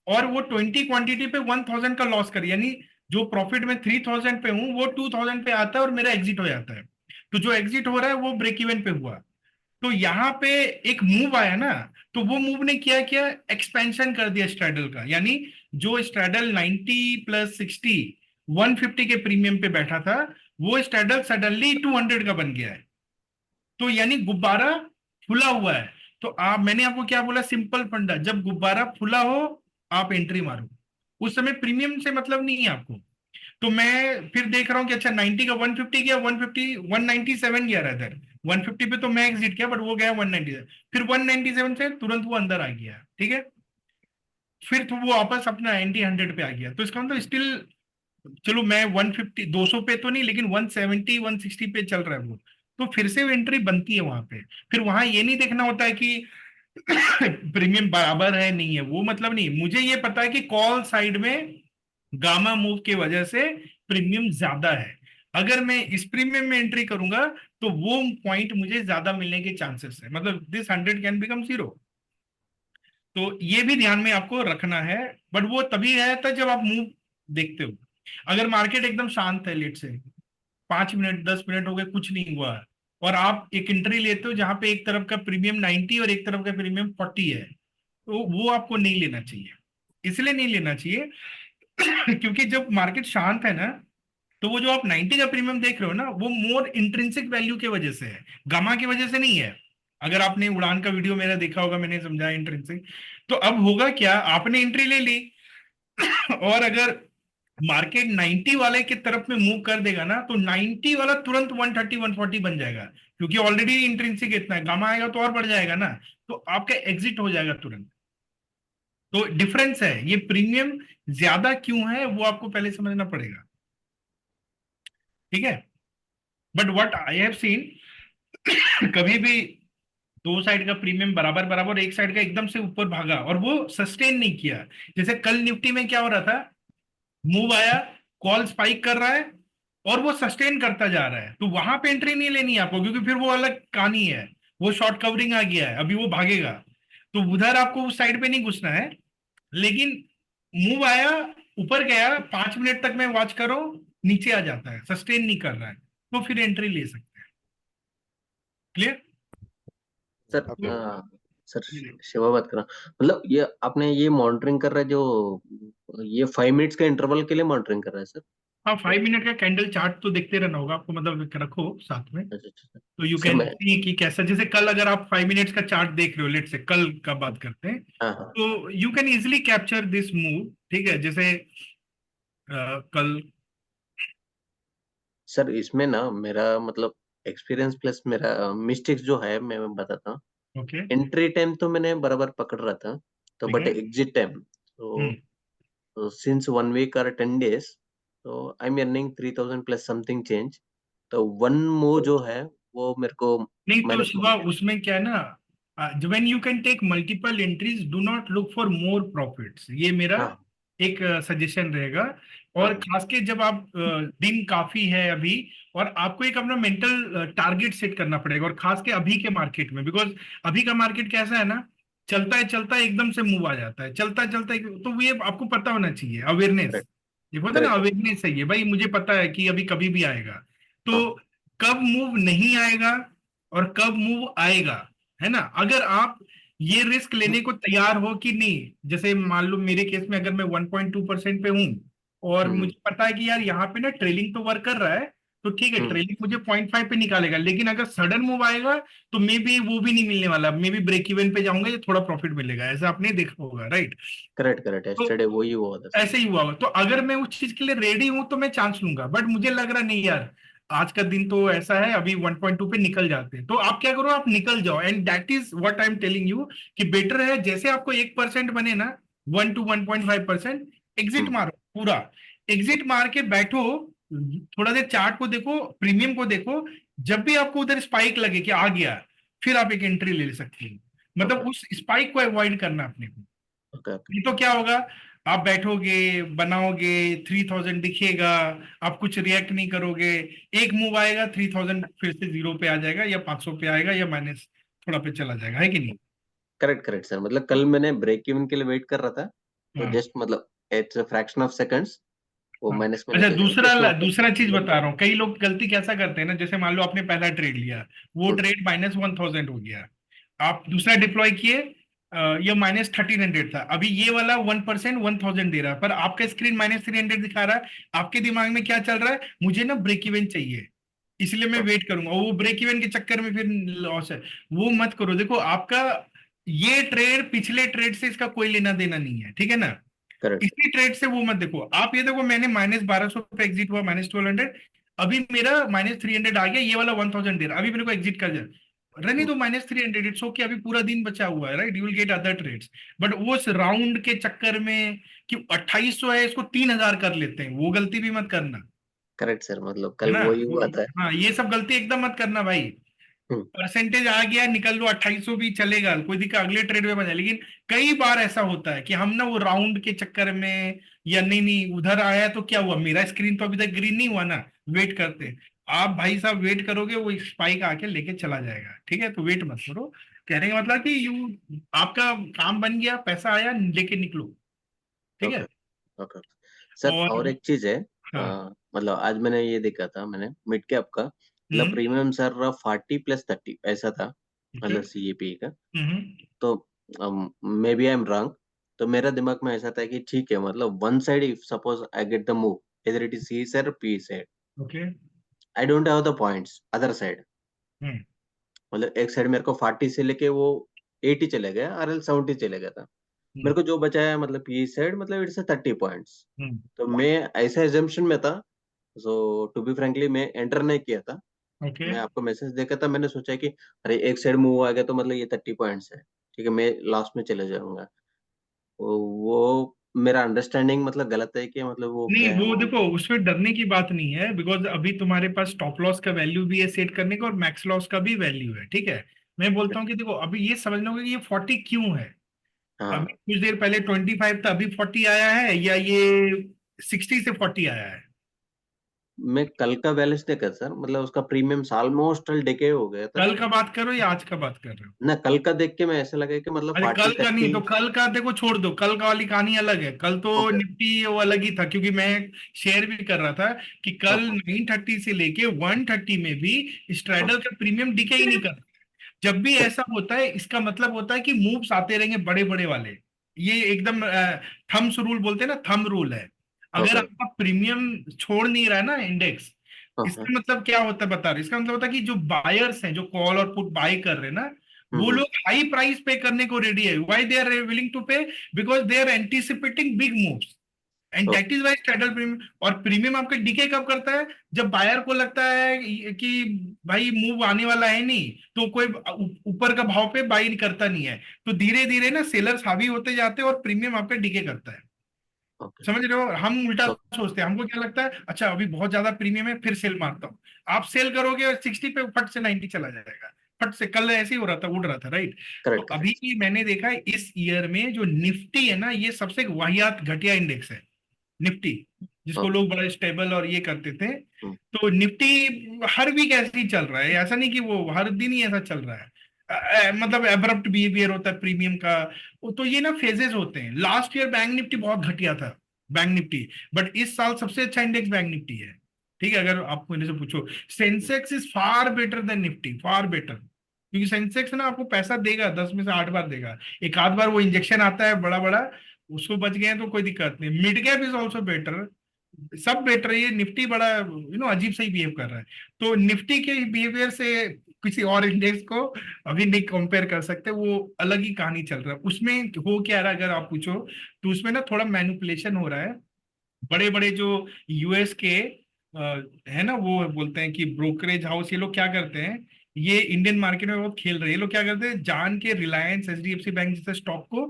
और वो 20 क्वांटिटी पे 1000 का लॉस कर, यानी जो प्रॉफिट में 3000 पे हूं वो 2000 पे आता है और मेरा एग्जिट हो जाता है। तो जो एग्जिट हो रहा है वो ब्रेक इवन पे हुआ। तो यहाँ पे एक मूव आया ना, तो वो मूव ने क्या किया, एक्सपेंशन कर दिया स्ट्रैडल का, यानी जो स्ट्रैडल 90 प्लस 60 150 के प्रीमियम पे बैठा था, वो स्ट्रैडल सडनली 200 का बन गया है। तो यानी गुब्बारा फुला हुआ है। तो आप, मैंने आपको क्या बोला, सिंपल फंडा, जब गुब्बारा फुला हो आप एंट्री मारो, उस समय प्रीमियम से मतलब नहीं है आपको। तो मैं फिर देख रहा हूँ कि अच्छा 90 का 150 गया, 150 197 गया रदर, 150 पे तो मैं एग्जिट किया, बट वो गया 197, फिर 197 से तुरंत वो अंदर आ गया, ठीक है। फिर तो वो वापस अपना एंटी 100 पे आ गया, तो इसका मतलब स्टिल, चलो मैं 150 200 पे तो नहीं, लेकिन 170 160 पे चल रहा है वो, तो फिर से वो एंट्री बनती है वहां पे। फिर वहां ये नहीं देखना होता है कि प्रीमियम बराबर है नहीं है, वो मतलब नहीं, मुझे ये पता है कि कॉल साइड में गामा मूव की वजह से प्रीमियम ज्यादा है। अगर मैं इस प्रीमियम में एंट्री करूंगा तो वो पॉइंट मुझे ज्यादा मिलने के चांसेस है, मतलब दिस 100 कैन बिकम 0। तो ये भी ध्यान में आपको रखना है, बट वो तभी रहता है जब आप मूव देखते हो। अगर मार्केट एकदम शांत है, लेट से 5 मिनट 10 मिनट हो गए कुछ नहीं हुआ है, और आप एक एंट्री लेते हो जहां पे एक तरफ का प्रीमियम 90 और एक तरफ का प्रीमियम 40 है, तो वो आपको नहीं लेना चाहिए। इसलिए नहीं लेना चाहिए क्योंकि जब मार्केट शांत है ना, तो वो जो आप 90 का प्रीमियम देख रहे हो ना, वो मोर इंट्रिंसिक वैल्यू की वजह से है, गामा की वजह से नहीं है। अगर आपने उड़ान का वीडियो मेरा देखा होगा, मैंने समझाया इंट्रिंसिक। तो अब होगा क्या, आपने एंट्री ले ली और अगर मार्केट 90 वाले की तरफ में मूव कर देगा ना, तो 90 वाला तुरंत 130 140 बन जाएगा, क्योंकि ऑलरेडी इंट्रिंसिक इतना है, गामा आएगा तो और बढ़ जाएगा ना, तो आपका एग्जिट हो जाएगा तुरंत। तो डिफरेंस है, ये प्रीमियम ज्यादा क्यों है वो आपको पहले समझना पड़ेगा। ठीक है। But what I have seen, कभी भी दो साइड का प्रीमियम बराबर बराबर, एक साइड का एकदम से ऊपर भागा और वो सस्टेन नहीं किया। जैसे कल निफ्टी में क्या हो रहा था, मूव आया, कॉल स्पाइक कर रहा है और वो सस्टेन करता जा रहा है, तो वहां पे एंट्री नहीं लेनी है आपको, क्योंकि फिर वो अलग कहानी है, वो शॉर्ट कवरिंग आ गया है, अभी वो भागेगा। तो उधर आपको उस साइड पे नहीं घुसना है। लेकिन मूव आया, ऊपर गया, 5 मिनट तक मैं वॉच करो, नीचे आ जाता है, सस्टेन नहीं कर रहा है, तो फिर एंट्री ले सकते हैं। Clear? Sir okay. Sir Shiva बात कर रहा हूँ। मतलब ये आपने ये मॉनिटरिंग कर रहा है जो ये 5 मिनट्स का इंटरवल के लिए मॉनिटरिंग कर रहा है सर? हाँ, 5 मिनट का कैंडल चार्ट तो देखते रहना होगा आपको, मतलब रखो साथ में, अच्छा अच्छा अच्छा। तो यू सर कैन मैं सी कि कैसा। जैसे कल अगर आप 5 मिनट्स का चार्ट देख रहे हो, लेट से कल का बात करते हैं, हाँ हाँ तो you can easily capture this move. ठीक है, जैसे कल। सर इसमें ना मेरा मतलब एक्सपीरियंस प्लस मेरा मिस्टेक्स जो है मैं बताता हूँ। ओके। एंट्री टाइम तो मैंने बराबर पकड़ रहा था, तो ठीक बट है। एग्जिट टाइम हम्म। तो सिंस 1 वीक और 10 डेज तो I am earning 3000 plus something change. तो वन मूव जो है वो मेरे को नहीं तो माइनस शिवा, उसमें क्या है ना, when you can take multiple entries, do not look for more profits, ये मेरा हाँ एक सजेशन रहेगा। और हाँ खास के जब आप दिन काफी है अभी, और आपको एक अपना मेंटल टारगेट सेट करना पड़ेगा, और खास के अभी के मार्केट में, बिकॉज अभी का मार्केट कैसा है ना, चलता है एकदम से मूव आ जाता है, चलता है, तो ये आपको पता होना चाहिए, अवेयरनेस। करेक्ट ये होता है ना, करेक्ट अवेयरनेस है, ये भाई मुझे पता है कि अभी कभी भी आएगा, हाँ तो कब मूव नहीं आएगा और कब मूव आएगा, है ना। अगर आप ये रिस्क लेने को तैयार हो कि नहीं, जैसे मान लो मेरे केस में अगर मैं 1.2% पे हूं, और हम्म मुझे पता है कि यार यहाँ पे ना ट्रेलिंग तो वर्क कर रहा है, तो ठीक है, हम्म ट्रेलिंग मुझे 0.5 पे निकालेगा, लेकिन अगर सडन मूव आएगा तो मे बी वो भी नहीं मिलने वाला, मे बी ब्रेक इवन पे जाऊंगा, या थोड़ा प्रॉफिट मिलेगा, ऐसा आपने देखा होगा, राइट। करेक्ट करेक्ट तो यस्टरडे वही हुआ था सर। ऐसे ही हुआ होगा, तो अगर मैं उस चीज के लिए रेडी हूं तो मैं चांस लूंगा, बट मुझे लग रहा नहीं यार, आज का दिन तो ऐसा है, अभी 1.2 पे निकल जाते हैं, तो आप क्या करो, आप निकल जाओ, and that is what I am telling you, कि बेटर है जैसे आपको 1% बने ना, 1 to 1.5%, एग्जिट हम्म मारो पूरा, एग्जिट मार के बैठो, थोड़ा देर चार्ट को देखो, प्रीमियम को देखो, जब भी आपको उधर स्पाइक लगे कि आ गया, फिर आप एक एंट्री ले सकते हैं, ओके मतलब उस स्पाइक को अवॉइड करना अपने को। ओके ओके नहीं तो क्या होगा, आप बैठोगे, बनाओगे, 3000 दिखेगा, आप कुछ रिएक्ट नहीं करोगे, एक मूव आएगा, 3000 फिर से जीरो पे आ जाएगा, या 500 पे आएगा, या माइनस थोड़ा पे चला जाएगा, है कि नहीं। Correct correct sir. मतलब कल मैंने ब्रेक इवन के लिए वेट कर रहा था, तो हाँ। जस्ट मतलब it's a fraction of seconds वो हाँ। माइनस में अच्छा, लेके गया तो दूसरा उसमें दूसरा चीज बता रहा हूँ, कई लोग गलती कैसा करते हैं ना, जैसे मान लो आपने पहला ट्रेड लिया, वो हम्म, ट्रेड -1000 हो गया, आप दूसरा डिप्लॉय किए, ये -1300 था, अभी ये वाला 1% 1000 दे रहा है, पर आपका स्क्रीन -300 दिखा रहा है, आपके दिमाग में क्या चल रहा है, मुझे ना ब्रेक इवन चाहिए, इसलिए मैं वेट करूंगा, वो ब्रेक इवन के चक्कर में फिर लॉस है। वो मत करो, देखो आपका ये ट्रेड पिछले ट्रेड से इसका कोई लेना देना नहीं है, ठीक है ना। करेक्ट इसी ट्रेड से वो मत देखो, आप ये देखो, मैंने -1200 पे एग्जिट हुआ, -1200, अभी मेरा -300 आ गया, ये वाला 1000 दे रहा, अभी मेरे को एग्जिट कर जाए, रहने दो -300, इट्स ओके, अभी पूरा दिन बचा हुआ है, right, you will get other trades. But वो उस राउंड के चक्कर में कि 2800 है, इसको 3000 कर लेते हैं, वो गलती भी मत करना, करेक्ट सर। मतलब है कल ना। वही हुआ था। हाँ, ये सब गलती एकदम मत करना भाई। हम्म परसेंटेज आ गया, निकल लो, 2800 भी चलेगा, कोई दिक्कत, अगले ट्रेड में बना, लेकिन कई बार ऐसा होता है कि हम ना वो राउंड के चक्कर में, या नहीं नहीं उधर आया तो क्या हुआ, मेरा स्क्रीन तो अभी तक ग्रीन नहीं हुआ ना, वेट करते हैं। आप भाई साहब वेट करोगे, वो स्पाइक आके लेके चला जाएगा, ठीक है, तो वेट मत करो। कहने का मतलब कि आपका काम बन गया, पैसा आया, लेके निकलो, ठीक ओके है। Okay sir. और और एक चीज है, हाँ। मतलब आज मैंने ये देखा था, मैंने मिड कैप का मतलब हम्म। प्रीमियम सर 40+30 ऐसा था, ठीक है। मतलब सीईपी का। हम्म। तो maybe I am wrong. तो मेरा दिमाग में ऐसा था कि ठीक है, मतलब one side if suppose I get the move इधर it is C sir P side, okay. I don't have the points other side. Hmm. मतलब एक साइड मेरे को 40 से लेके वो 80 चले गया और एल 70 चले गया था। हम्म। मेरे को जो बचा है मतलब पी साइड मतलब इट्स 30 पॉइंट्स। हम्म। तो मैं ऐसा एजम्पशन में था, सो टू बी फ्रेंकली मैं एंटर नहीं किया था। ओके। मैं आपको मैसेज देखा था, मैंने सोचा कि अरे एक साइड मूव आ गया तो मतलब ये 30 पॉइंट्स है, ठीक है मैं लास्ट में चले जाऊंगा। वो मेरा अंडरस्टैंडिंग मतलब गलत है कि मतलब वो नहीं क्या है वो वो? देखो उसमें डरने की बात नहीं है, बिकॉज अभी तुम्हारे पास स्टॉप लॉस का वैल्यू भी है सेट करने का और मैक्स लॉस का भी वैल्यू है, ठीक है। मैं बोलता हूँ कि देखो अभी ये समझना होगा कि ये 40 क्यों है। हाँ, अभी कुछ देर पहले 25 था, अभी 40 आया है, या ये 60 से 40 आया है। मैं कल का बैलेंस देखा सर, मतलब उसका प्रीमियम ऑलमोस्ट डिके हो गया था। कल का बात करो या आज का बात कर रहे हो? ना, कल का देख के मैं ऐसा लगा कि मतलब अरे 40 कल का तक नहीं, की। तो कल का देखो छोड़ दो, कल का वाली कहानी अलग है। कल तो ओके। निफ्टी वो अलग ही था, क्योंकि मैं शेयर भी कर रहा था कि कल हाँ, 930 से लेके 130 में भी हाँ, स्ट्राइडल का प्रीमियम डिके ही नहीं करता। जब भी ऐसा होता है इसका मतलब होता है कि मूव्स आते रहेंगे बड़े बड़े वाले। ये एकदम थम्स रूल बोलते हैं ना, थंब रूल है। अगर ओके, आपका प्रीमियम छोड़ नहीं रहा है ना इंडेक्स, ओके। इसका मतलब क्या होता है बता रहे, इसका मतलब होता है कि जो बायर्स हैं जो कॉल और पुट बाय कर रहे हैं ना, वो हम्म। लोग हाई प्राइस पे करने को रेडी है। Why they are willing to pay? Because they are anticipating big moves, and that is why straddle premium. और प्रीमियम आपका डीके कब करता है? जब बायर को लगता है कि भाई मूव आने वाला है नहीं, तो कोई ऊपर का भाव पे बाई करता नहीं है, तो धीरे धीरे ना सेलर्स हावी होते जाते हैं और प्रीमियम आपका डीके करता है। ओके। समझ रहे हो? हम उल्टा तो सोचते हैं, हमको क्या लगता है, अच्छा अभी बहुत ज्यादा प्रीमियम है फिर सेल मारता हूँ। आप सेल करोगे और 60 पे फट से 90 चला जाएगा। फट से कल ऐसे ही हो रहा था, उड़ रहा था, राइट। तो करेक्ट, अभी करेक्ट। मैंने देखा है इस ईयर में जो निफ्टी है ना, ये सबसे वाहियात घटिया इंडेक्स है निफ्टी, जिसको ओके। लोग बड़ा स्टेबल और ये करते थे। हम्म, तो निफ्टी हर वीक ऐसे ही चल रहा है, ऐसा नहीं कि वो हर दिन ही ऐसा चल रहा है। मतलब एब्रप्ट बिहेवियर होता है प्रीमियम का। तो ये ना फेजेस होते हैं। लास्ट ईयर बैंक निफ्टी बहुत घटिया था, बैंक निफ्टी। बट इस साल सबसे अच्छा इंडेक्स बैंक निफ्टी है, ठीक है। अगर आप मेरे से पूछो, Sensex is far better than Nifty, far better. क्योंकि सेंसेक्स ना आपको पैसा देगा, 10 में से 8 बार देगा। एक आध बार वो इंजेक्शन आता है बड़ा बड़ा, उसको बच गए हैं तो कोई दिक्कत नहीं। Mid cap is also better, सब बेटर है। ये निफ्टी बड़ा अजीब सही बिहेव कर रहा है। तो निफ्टी के बिहेवियर से किसी और इंडेक्स को अभी नहीं कंपेयर कर सकते, वो अलग ही कहानी चल रहा है। उसमें हो क्या रहा है अगर आप पूछो, तो उसमें ना थोड़ा मैनिपुलेशन हो रहा है। बड़े बड़े जो यूएस के है ना, वो बोलते हैं कि ब्रोकरेज हाउस, ये लोग क्या करते हैं, ये इंडियन मार्केट में बहुत खेल रहे हैं। ये लोग क्या करते हैं, जान के रिलायंस एचडीएफसी बैंक जैसे स्टॉक को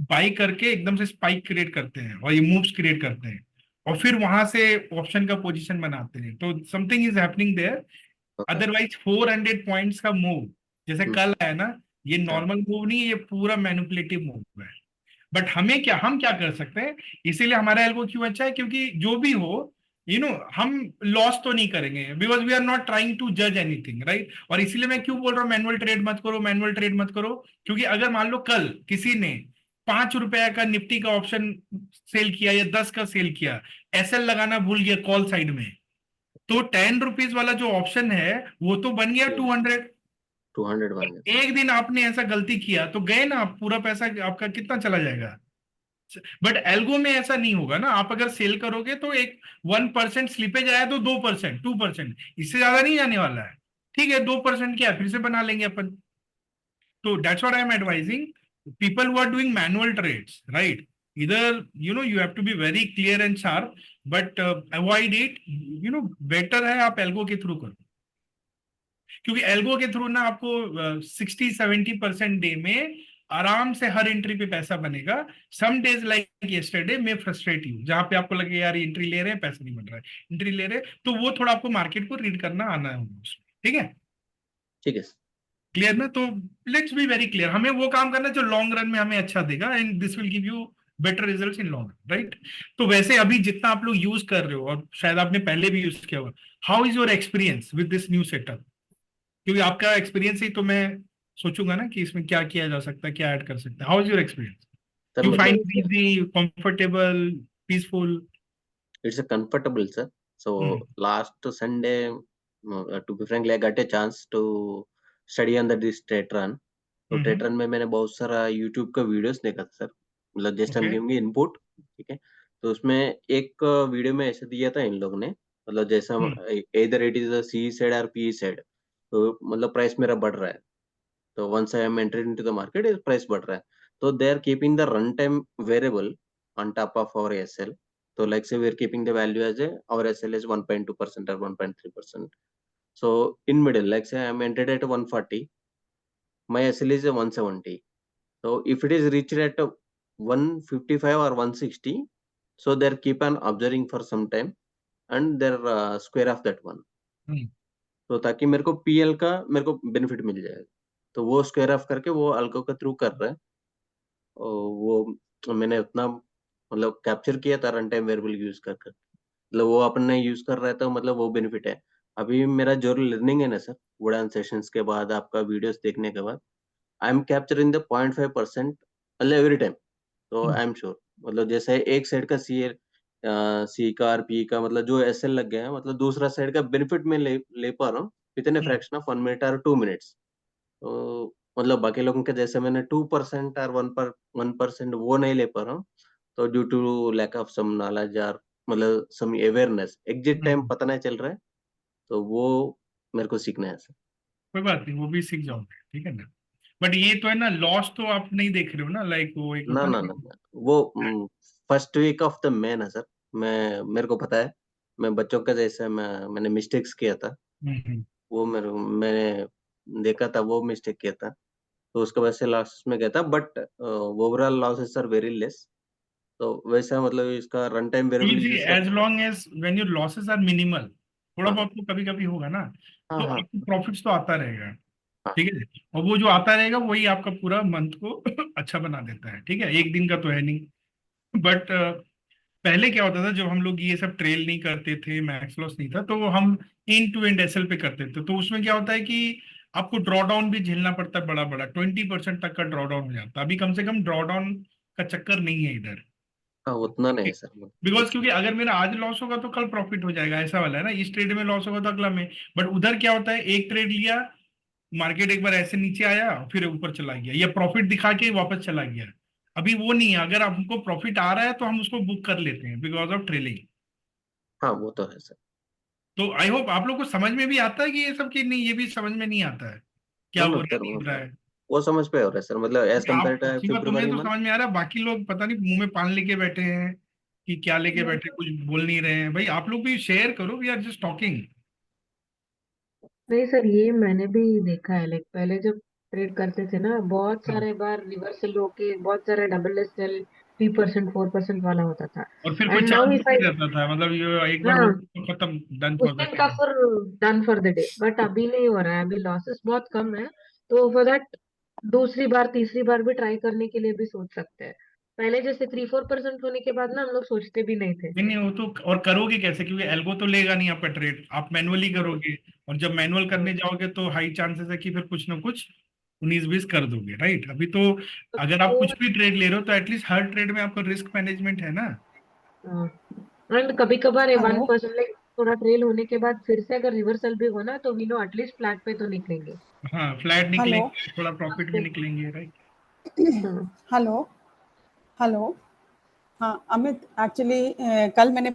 बाई करके एकदम से स्पाइक क्रिएट करते हैं और ये मूव्स क्रिएट करते हैं, और फिर वहां से ऑप्शन का पोजीशन बनाते हैं। तो something is happening there. Okay. Otherwise 400 points का मूव जैसे हम्म, कल है ना, ये हाँ, नॉर्मल मूव नहीं है, ये पूरा मैनिपुलेटिव मूव है। बट हम क्या कर सकते हैं, इसीलिए हमारा एल्गो क्यों अच्छा है, क्योंकि जो भी हो हम लॉस तो नहीं करेंगे, because we are not trying to जज एनीथिंग, राइट। और इसीलिए मैं क्यों बोल रहा हूँ मैनुअल ट्रेड मत करो, मैनुअल ट्रेड मत करो। क्योंकि अगर मान लो कल किसी ने 5 रुपए का निफ्टी का ऑप्शन सेल किया या 10 का सेल किया, एसएल लगाना भूल गया कॉल साइड में, तो 10 रुपीज वाला जो ऑप्शन है वो तो बन गया 200। 200 बन गया। एक दिन आपने ऐसा गलती किया तो गए ना, आप पूरा पैसा आपका कितना चला जाएगा। बट एल्गो में ऐसा नहीं होगा ना, आप अगर सेल करोगे तो एक 1% स्लिपेज आया तो 2%, 2%, इससे ज्यादा नहीं जाने वाला है। ठीक है, 2% क्या है, फिर से बना लेंगे अपन। तो that's what I am advising people who are doing manual trades, right. इधर you have to be very clear and sharp, but avoid it. Better है आप एल्गो के थ्रू करो, क्योंकि एल्गो के थ्रू ना आपको 60-70% डे में आराम से हर एंट्री पे पैसा बनेगा। सम डेज लाइक यस्टरडे में फ्रस्ट्रेट यू, जहां पे आपको लगे यार एंट्री ले रहे हैं पैसा नहीं बन रहा है, एंट्री ले रहे हैं, तो वो थोड़ा आपको मार्केट को रीड करना आना होगा उसमें, ठीक है। ठीक है। क्लियर ना? तो लेट्स बी वेरी क्लियर, हमें वो काम करना जो लॉन्ग रन में हमें अच्छा देगा, and this will give you better results in long run, right. तो वैसे अभी जितना आप लोग यूज कर रहे हो, और शायद आपने पहले भी यूज किया होगा, how is your experience with this new setup? क्योंकि आपका एक्सपीरियंस ही तो मैं सोचूंगा ना कि इसमें क्या किया जा सकता है, क्या ऐड कर सकते हैं। How is your experience? Sir you find मतलब easy, comfortable, peaceful? It's a comfortable sir. So last Sunday, to be frankly, I got a chance to study on the this trade run. तो trade run में मैंने बहुत सारा YouTube का videos देखा था sir, मतलब जस्ट हम ओके। Giving input. ठीक है। तो उसमें एक वीडियो में ऐसे दिया था इन लोग ने, मतलब जैसा इधर इट इज सी साइड और पी साइड, तो मतलब प्राइस मेरा बढ़ रहा है। तो once I am entering into the market, price बढ़ रहा है। तो they are keeping the run time variable on top of our SL. So like say we are keeping the value as a our SL is 1.2% or 1.3%. So in middle, like say I'm entered at 140, my SL is a 170. So if it is reached at 155 or 160, so they're keep on observing for some time and they're square of that one. हम्म, तो ताकि मेरे को PL का मेरे को benefit मिल जाएगा, तो वो स्क्वायर ऑफ करके वो अल्को के थ्रू कर रहा है। और वो मैंने उतना मतलब कैप्चर किया था रन टाइम वेरिएबल यूज कर मतलब वो अपने यूज कर रहा है, तो मतलब वो बेनिफिट है। अभी मेरा जो लर्निंग है ना सर, वुडन सेशंस के बाद आपका वीडियोस देखने के बाद, आई एम कैप्चरिंग द 0.5% मतलब एवरी टाइम। तो आई एम श्योर मतलब जैसे एक साइड का सी का और पी का मतलब जो एसएल लग गया है, मतलब दूसरा साइड का बेनिफिट में ले पा रहा हूँ with in a fraction of 1 minute और 2 मिनट्स। तो मतलब बाकी लोगों के जैसे मैंने 2% और 1% वो नहीं ले पा रहा हूँ, तो due to lack of some knowledge और मतलब सम अवेयरनेस, एग्जिट टाइम पता नहीं चल रहा है, तो वो मेरे को सीखना है सर। कोई बात नहीं, वो भी सीख जाओगे, ठीक है ना। बट ये तो है ना, लॉस तो आप नहीं देख रहे हो ना, लाइक वो एक ना होता ना है ना ना, वो फर्स्ट वीक ऑफ द मे ना सर, मैं मेरे को पता है, मैं बच्चों का जैसे मैंने मिस्टेक्स किया था, ना। वो मैंने देखा था, वो मिस्टेक किया था, तो उसके वजह से लॉसेस में गया था, but overall losses are very less. तो वैसा मतलब इसका run time variable C use कर। As long as when your losses are minimal, थोड़ा हाँ बहुत तो कभी कभी होगा ना, हाँ तो हाँ आपको प्रॉफिट्स तो आता रहेगा, हाँ ठीक है। और वो जो आता रहेगा वही आपका पूरा मंथ को अच्छा बना देता है, ठीक है, एक दिन का तो है नहीं। बट पहले क्या होता था, जब हम लोग ये सब ट्रेल नहीं करते थे, मैक्स लॉस नहीं था, तो हम इन टू एंड एसएल पे करते थे, तो उसमें क्या होता है कि आपको ड्रॉ डाउन भी झेलना पड़ता है, बड़ा बड़ा 20% तक का ड्रॉ डाउन हो जाता है। अभी कम से कम ड्रॉ डाउन का चक्कर नहीं है इधर, हाँ, उतना नहीं है सर। बिकॉज क्योंकि अगर मेरा आज लॉस होगा तो कल प्रॉफिट हो जाएगा, ऐसा वाला है ना। इस ट्रेड में लॉस होगा तो अगला में। बट उधर क्या होता है, एक ट्रेड लिया, मार्केट एक बार ऐसे नीचे आया, फिर ऊपर चला गया, या प्रॉफिट दिखा के वापस चला गया। अभी वो नहीं है, अगर हमको प्रॉफिट आ रहा है तो हम उसको बुक कर लेते हैं बिकॉज ऑफ ट्रेलिंग। हाँ वो तो है सर। तो आई होप आप लोग को समझ में भी आता है कि ये सब, कि नहीं ये भी समझ में नहीं आता है क्या नो हो नो रहा है, सर, नहीं हो रहा है। वो समझ पे हो रहा है सर, मतलब एज कम्पेयर आप टू सीमा, तुम्हें फेब्रुवरी तो मंथ। समझ में आ रहा है, बाकी लोग पता नहीं मुंह में पान लेके बैठे हैं कि क्या लेके बैठे, कुछ बोल नहीं रहे हैं। भाई आप लोग भी शेयर करो, वी आर जस्ट टॉकिंग। नहीं सर, ये मैंने भी देखा है। लाइक पहले जब ट्रेड करते थे ना, बहुत सारे बार रिवर्सल होके बहुत सारे डबल एस एल 3% 4% वाला होता था। और फिर कोई एंड नाउ चांस भी इफ आई, नहीं रहता था, मतलब ये एक बार बोल हाँ, तो खत्म, डन उस फॉर द दिन का डे। फिर done for the day. But अभी नहीं हो रहा है, अभी लॉसेस बहुत कम है। तो फॉर दैट दूसरी बार तीसरी बार भी ट्राई करने के लिए भी सोच सकते हैं। पहले जैसे 3-4% होने के बाद ना हम लोग सोचते भी नहीं थे। नहीं नहीं, वो तो और करोगे कैसे, क्योंकि एल्गो तो लेगा नहीं आपका ट्रेड, आप मैनुअली हाँ करोगे। और जब मैनुअल हाँ। करने जाओगे तो हाई चांसेस है कि फिर कुछ ना कुछ 19-20 कर दोगे, राइट। अभी तो अगर आप तो कुछ भी ट्रेड ले रहे हो तो एटलीस्ट हर ट्रेड में आपका रिस्क मैनेजमेंट है ना। एंड कभी कभार ये हेलो 1% लाइक थोड़ा ट्रेल होने के बाद फिर से अगर रिवर्सल भी हो ना, तो वी नो एटलीस्ट फ्लैट पे तो निकलेंगे। हाँ, फ्लैट हेलो निकलेंगे, थोड़ा प्रॉफिट में निकलेंगे, राइट। हाँ हेलो हेलो। हाँ अमित, एक्चुअली कल मैंने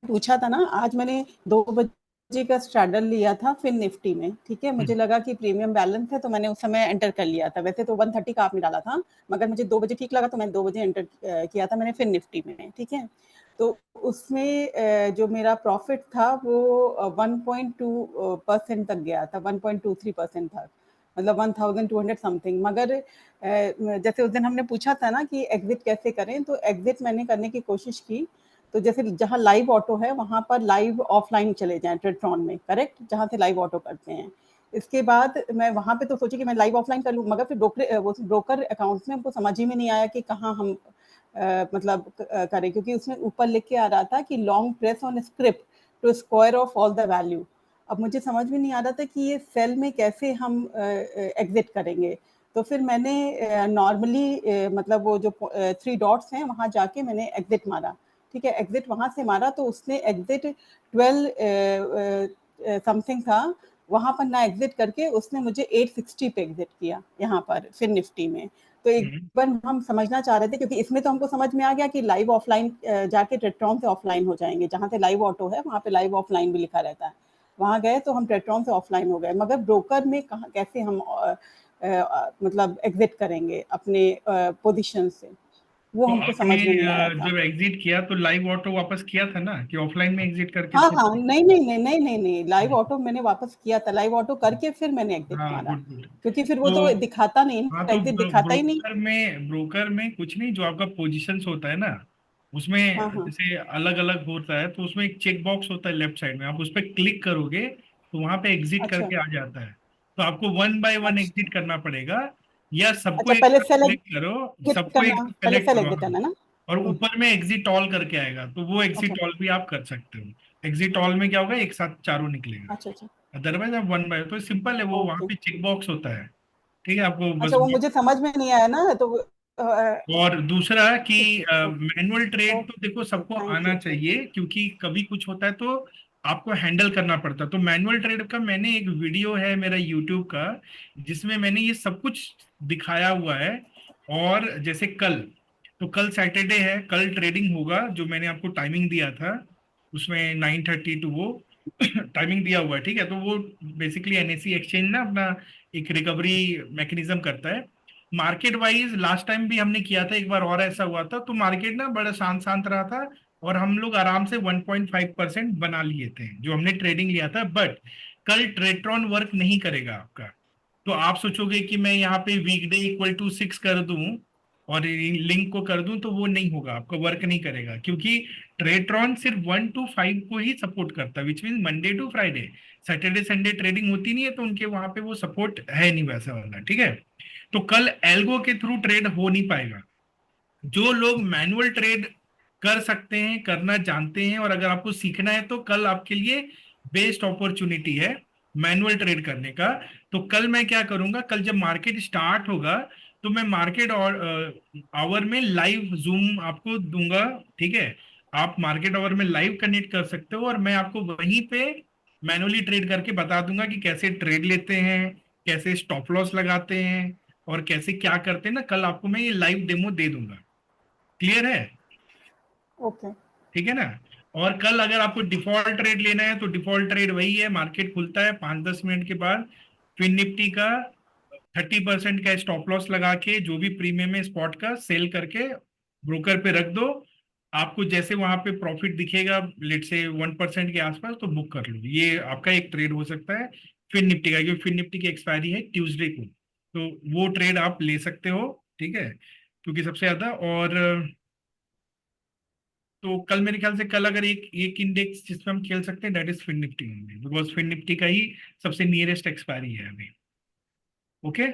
पूछा था ना, आज मैंने 2 बजे का स्ट्रैडल लिया था फिन निफ्टी में। ठीक है, मुझे लगा कि प्रीमियम बैलेंस है तो मैंने उस समय एंटर कर लिया था। वैसे तो 130 का आपने डाला था, मगर मुझे 2 बजे ठीक लगा तो मैंने 2 बजे एंटर किया था मैंने फिन निफ्टी में। ठीक है, तो उसमें जो मेरा प्रॉफिट था वो 1.2% तक गया था, 1.23% तक, मतलब 1200 समथिंग। मगर जैसे उस दिन हमने पूछा था ना कि एग्जिट कैसे करें, तो एग्जिट मैंने करने की कोशिश की। तो जैसे जहाँ लाइव ऑटो है वहाँ पर लाइव ऑफलाइन चले जाएं ट्रेडफ्रॉन में, करेक्ट, जहाँ से लाइव ऑटो करते हैं। इसके बाद मैं वहाँ पे तो सोची कि मैं लाइव ऑफलाइन कर लूँ, मगर फिर ब्रोकर अकाउंट्स में हमको समझ ही में नहीं आया कि कहाँ हम मतलब करें, क्योंकि उसमें ऊपर लिख के आ रहा था कि long press on script to square off all the value. अब मुझे समझ में नहीं आ रहा था कि ये सेल में कैसे हम एग्जिट करेंगे। तो फिर मैंने नॉर्मली मतलब वो जो 3 डॉट्स हैं वहाँ जाके मैंने एग्जिट मारा। ठीक है, एग्जिट वहाँ से मारा तो उसने एग्जिट 12 समथिंग था, वहाँ पर ना एग्जिट करके उसने मुझे 860 पे एग्जिट किया यहाँ पर फिन निफ्टी में। तो एक बार हम समझना चाह रहे थे, क्योंकि इसमें तो हमको समझ में आ गया कि लाइव ऑफलाइन जाके ट्रेडट्रॉन से ऑफलाइन हो जाएंगे, जहाँ से लाइव ऑटो है वहाँ पे लाइव ऑफलाइन भी लिखा रहता है। वहाँ गए तो हम ट्रेडट्रॉन से ऑफलाइन हो गए, मगर ब्रोकर में कहाँ कैसे हम मतलब एग्जिट करेंगे अपने पोजीशन से। वो तो हमको आपने समझ में नहीं आया था। जब एग्जिट किया तो लाइव ऑटो वापस किया था ना, कि ऑफलाइन में एग्जिट करके हाँ फिर? हाँ, नहीं नहीं नहीं नहीं नहीं नहीं, लाइव ऑटो मैंने वापस किया था, लाइव ऑटो करके फिर मैंने एग्जिट हाँ, मारा, गुड गुड। क्योंकि फिर वो तो तो दिखाता नहीं हाँ, ना, तो एग्जिट दिखाता ही नहीं। ब्रोकर में कुछ नहीं, जो आपका पोजीशंस होता है ना, उसमें हाँ हाँ। जैसे अलग अलग होता है, तो उसमें एक चेक बॉक्स होता है लेफ्ट साइड में, आप उस पर क्लिक करोगे तो वहां पे एग्जिट अच्छा करके आ जाता है। तो आपको वन बाय वन अच्छा एग्जिट करना पड़ेगा, या सबको अच्छा, एक पहले साथ सेल सेलेक्ट करो, एग्जिट सबको एक करना, साथ पहले सेलेक्ट सेल करो, एग्जिट हाँ। करना ना। और ऊपर में एग्जिट ऑल करके आएगा, तो वो अच्छा एग्जिट ऑल भी आप कर सकते हो। एग्जिट ऑल में क्या होगा, एक साथ चारों निकलेगा। अच्छा अच्छा। अदरवाइज आप वन बाय, तो सिंपल है, वो वहां ओके। पे चेक बॉक्स होता है। ठीक है, आपको बस। अच्छा, वो मुझे समझ में नहीं आया ना, तो और दूसरा कि ओके मैनुअल ट्रेड तो देखो ओके, सबको थैंक आना यू। चाहिए, क्योंकि कभी कुछ होता है तो आपको हैंडल करना पड़ता है। तो मैनुअल ट्रेड का मैंने एक वीडियो है मेरा यूट्यूब का, जिसमें मैंने ये सब कुछ दिखाया हुआ है। और जैसे कल, तो कल सैटरडे है, कल ट्रेडिंग होगा, जो मैंने आपको टाइमिंग दिया था उसमें 9:30 टू वो टाइमिंग दिया हुआ है। ठीक है, तो वो बेसिकली एनएससी एक्सचेंज ना अपना एक रिकवरी मैकेनिज्म करता है। मार्केट वाइज लास्ट टाइम भी हमने किया था, एक बार और ऐसा हुआ था, तो मार्केट ना बड़ा शांत शांत रहा था, और हम लोग आराम से 1.5% बना लिए थे जो हमने ट्रेडिंग लिया था। बट कल ट्रेट्रॉन वर्क नहीं करेगा आपका। तो आप सोचोगे कि मैं यहाँ पे वीकडे इक्वल टू 6 कर दूं और लिंक को कर दूं, तो वो नहीं होगा, आपका वर्क नहीं करेगा, क्योंकि ट्रेट्रॉन सिर्फ 1 to 5 को ही सपोर्ट करता है, which mean Monday to Friday. Saturday Sunday trading होती नहीं है, तो उनके वहां पे वो सपोर्ट है नहीं वैसा वाला। ठीक है, तो कल एल्गो के थ्रू ट्रेड हो नहीं पाएगा। जो लोग मैनुअल ट्रेड कर सकते हैं, करना जानते हैं, और अगर आपको सीखना है, तो कल आपके लिए बेस्ट अपॉर्चुनिटी है मैनुअल ट्रेड करने का। तो कल मैं क्या करूंगा, कल जब मार्केट स्टार्ट होगा, तो मैं मार्केट और आवर में लाइव जूम आपको दूंगा। ठीक है, आप मार्केट आवर में लाइव कनेक्ट कर सकते हो, और मैं आपको वहीं पे मैनुअली ट्रेड करके बता दूंगा कि कैसे ट्रेड लेते हैं, कैसे स्टॉप लॉस लगाते हैं, और कैसे क्या करते हैं ना, कल आपको मैं ये लाइव डेमो दे दूंगा। क्लियर है? ओके ठीक है ना? और कल अगर आपको डिफॉल्ट ट्रेड लेना है, तो डिफॉल्ट ट्रेड वही है, मार्केट खुलता है 5-10 मिनट के बाद, फिर निफ्टी का 30% का स्टॉप लॉस लगा के, जो भी प्रीमियम है स्पॉट का सेल करके ब्रोकर पे रख दो। आपको जैसे वहां पे प्रॉफिट दिखेगा, लेट से 1% के आसपास, तो बुक कर लो। ये आपका एक ट्रेड हो सकता है फिर निफ्टी का, क्योंकि फिर निफ्टी की एक्सपायरी है ट्यूसडे को, तो वो ट्रेड आप ले सकते हो। ठीक है, क्योंकि सबसे ज्यादा। और तो कल मेरे ख्याल से, कल अगर एक एक इंडेक्स जिसमें हम खेल सकते हैं, that is fin nifty, because fin Nifty का ही सबसे नियरेस्ट एक्सपायरी है अभी। ओके,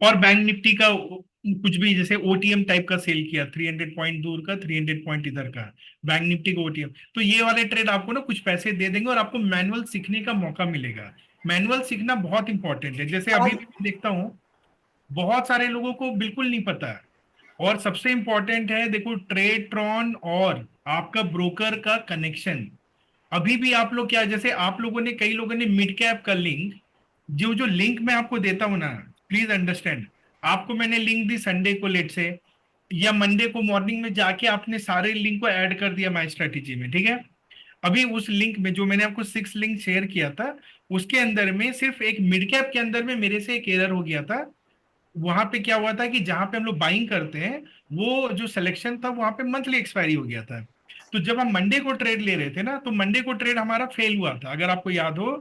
और बैंक निफ्टी का कुछ भी, जैसे ओटीएम टाइप का सेल किया, 300 पॉइंट दूर का, 300 पॉइंट इधर का, बैंक निफ्टी का ओटीएम, तो ये वाले ट्रेड आपको ना कुछ पैसे दे देंगे, और आपको मैनुअल सीखने का मौका मिलेगा। मैनुअल सीखना बहुत इंपॉर्टेंट है, जैसे अभी और भी मैं देखता हूँ बहुत सारे लोगों को बिल्कुल नहीं पता है। और सबसे इंपॉर्टेंट है, देखो, ट्रेड्रॉन और आपका ब्रोकर का कनेक्शन। अभी भी आप लोग क्या, जैसे आप लोगों ने, कई लोगों ने मिड कैप का लिंक, जो जो लिंक मैं आपको देता हूं ना, प्लीज अंडरस्टैंड, आपको मैंने लिंक दी संडे को लेट से, या मंडे को मॉर्निंग में जाके आपने सारे लिंक को ऐड कर दिया माई स्ट्रेटेजी में। ठीक है, अभी उस लिंक में जो मैंने आपको 6 लिंक शेयर किया था, उसके अंदर में सिर्फ एक मिड कैप के अंदर में मेरे से एक एरर हो गया था। वहां पे क्या हुआ था कि जहां पे हम लोग बाइंग करते हैं, वो जो सिलेक्शन था वहां पे मंथली एक्सपायरी हो गया था। तो जब हम मंडे को ट्रेड ले रहे थे ना, तो मंडे को ट्रेड हमारा फेल हुआ था, अगर आपको याद हो।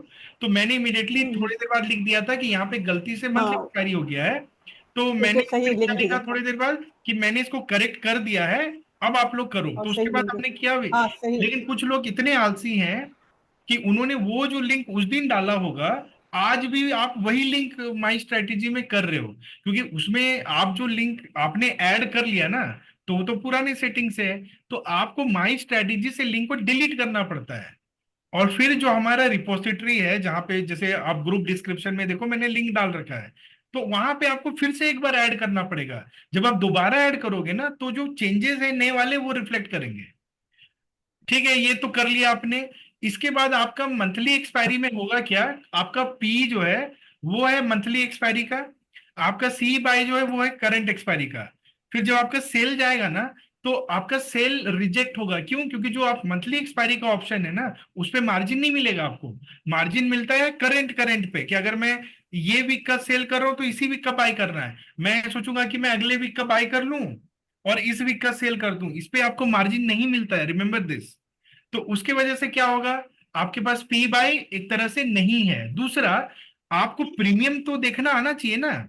तो मैंने इमीडिएटली थोड़ी देर बाद लिख दिया था कि यहाँ पे गलती से मंथली हाँ, एक्सपायरी हो गया है। तो बिल्कुल मैंने सही फिर क्या लिंक लिखा भेजा थोड़ी था, देर बाद, कि मैंने इसको करेक्ट कर दिया है, अब आप लोग करो। और तो सही उसके बाद लिंक हमने भेजा। किया भी। हाँ सही। लेकिन कुछ लोग इतने आलसी हैं कि उन्होंने वो जो लिंक उस दिन डाला होगा, आज भी आप वही लिंक माई स्ट्रेटेजी में कर रहे हो, क्योंकि उसमें आप जो लिंक आपने ऐड कर लिया ना, तो वो तो पुराने सेटिंग से है। तो आपको माई स्ट्रेटेजी से लिंक को डिलीट करना पड़ता है। और फिर जो हमारा रिपोजिटरी है, जहां पे जैसे आप ग्रुप डिस्क्रिप्शन में देखो मैंने लिंक डाल रखा है, तो वहां पे आपको फिर से एक बार ऐड करना पड़ेगा। जब आप दोबारा ऐड करोगे ना, तो जो चेंजेस है नए वाले वो रिफ्लेक्ट करेंगे। ठीक है, ये तो कर लिया आपने। इसके बाद आपका मंथली एक्सपायरी में होगा क्या, आपका पी जो है वो है मंथली एक्सपायरी का, आपका सी बाय जो है वो है करंट एक्सपायरी का। फिर जब आपका सेल जाएगा ना, तो आपका सेल रिजेक्ट होगा। क्यों? क्योंकि जो आप मंथली एक्सपायरी का ऑप्शन है ना, उस पे मार्जिन नहीं मिलेगा आपको। मार्जिन मिलता है करंट करंट पे, कि अगर मैं ये वीक का सेल कर रहा हूं, तो इसी वीक का बाय करना है। मैं सोचूंगा कि मैं अगले वीक का बाय कर लूं, और इस वीक का सेल कर दूं, इस पे आपको मार्जिन नहीं मिलता है, रिमेंबर दिस। तो उसके वजह से क्या होगा, आपके पास पी बाय एक तरह से नहीं है। दूसरा, आपको प्रीमियम तो देखना आना चाहिए ना।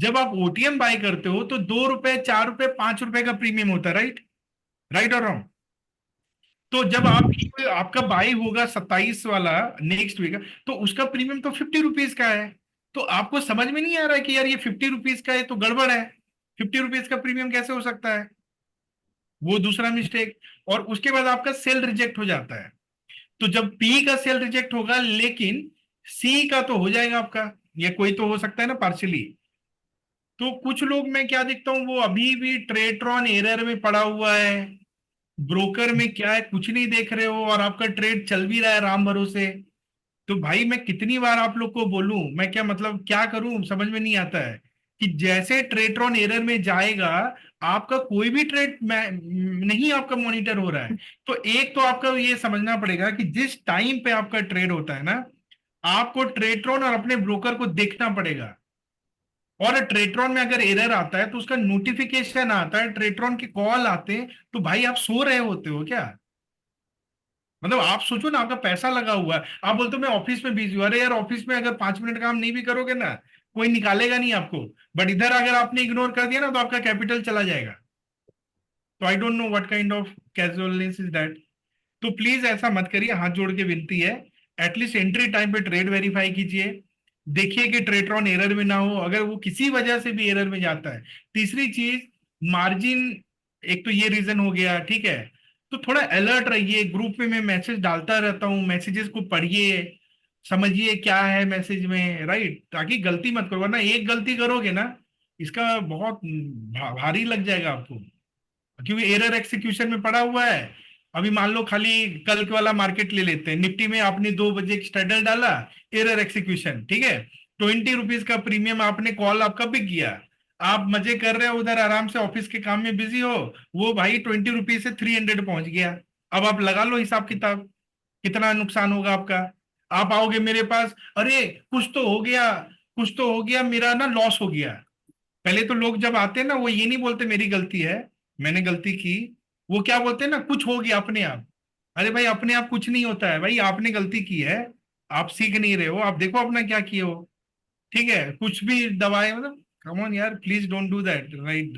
जब आप ओटीएम बाय करते हो तो 2 रुपए, 4 रुपए, 5 रुपए का प्रीमियम होता है, राइट? राइट और रॉन्ग? तो जब आपका बाय होगा 27 वाला नेक्स्ट वीक, तो उसका प्रीमियम तो 50 रुपीज का है। तो आपको समझ में नहीं आ रहा है कि यार ये 50 रुपीज का है तो गड़बड़ है, 50 रुपीज का प्रीमियम कैसे हो सकता है? वो दूसरा मिस्टेक। और उसके बाद आपका सेल रिजेक्ट हो जाता है। तो जब पी का सेल रिजेक्ट होगा, लेकिन सी का तो हो जाएगा आपका, या कोई तो हो सकता है ना पार्शियली। तो कुछ लोग मैं क्या देखता हूँ, वो अभी भी ट्रेड्रॉन एरर में पड़ा हुआ है, ब्रोकर में क्या है कुछ नहीं देख रहे हो, और आपका ट्रेड चल भी रहा है राम भरोसे। तो भाई मैं कितनी बार आप लोग को बोलूं, मैं क्या मतलब क्या करूं, समझ में नहीं आता है कि जैसे ट्रेड्रॉन एरर में जाएगा, आपका कोई भी ट्रेड नहीं आपका मॉनिटर हो रहा है। तो एक तो आपका ये समझना पड़ेगा कि जिस टाइम पे आपका ट्रेड होता है ना, आपको ट्रेड्रॉन और अपने ब्रोकर को देखना पड़ेगा। और ट्रेट्रॉन में अगर एरर आता है तो उसका नोटिफिकेशन आता है, ट्रेट्रॉन के कॉल आते हैं, तो भाई आप सो रहे होते हो क्या? मतलब आप सोचो ना, आपका पैसा लगा हुआ है, आप बोलते हो मैं ऑफिस में बिजी हूँ। अरे यार, ऑफिस में अगर 5 मिनट काम नहीं भी करोगे ना, कोई निकालेगा नहीं आपको। बट इधर अगर आपने इग्नोर कर दिया ना, तो आपका कैपिटल चला जाएगा। तो आई don't know what kind of casualness is that. तो प्लीज ऐसा मत करिए, हाथ जोड़ के विनती है। एटलीस्ट एंट्री टाइम पे ट्रेड वेरीफाई कीजिए, देखिए कि ट्रेट्रॉन एरर में ना हो, अगर वो किसी वजह से भी एरर में जाता है। तीसरी चीज, मार्जिन, एक तो ये रीजन हो गया, ठीक है। तो थोड़ा अलर्ट रहिए, ग्रुप में मैं मैसेज डालता रहता हूँ, मैसेजेस को पढ़िए, समझिए क्या है मैसेज में, राइट? ताकि गलती मत करो, वरना एक गलती करोगे ना, इसका बहुत भारी लग जाएगा आपको, क्योंकि एरर एक्सिक्यूशन में पड़ा हुआ है। अभी मान लो खाली कल के वाला मार्केट ले लेते हैं, निफ्टी में आपने 2 बजे एक स्ट्रेडल डाला, एरर एक्सिक्यूशन, ठीक है, 20 रुपीज का प्रीमियम आपने कॉल आपका पिक किया, आप मजे कर रहे हो उधर आराम से ऑफिस के काम में बिजी हो, वो भाई 20 रुपीज से 300 पहुंच गया। अब आप लगा लो हिसाब किताब, कितना नुकसान होगा आपका। आप आओगे मेरे पास, अरे कुछ तो हो गया, कुछ तो हो गया, मेरा ना लॉस हो गया। पहले तो लोग जब आते हैं ना, वो ये नहीं बोलते मेरी गलती है, मैंने गलती की। वो क्या बोलते हैं ना, कुछ हो गया अपने आप। अरे भाई, अपने आप कुछ नहीं होता है भाई, आपने गलती की है, आप सीख नहीं रहे हो, आप देखो अपना क्या किए हो, ठीक है? कुछ भी दबाए, मतलब कम ऑन यार, please don't do that, right?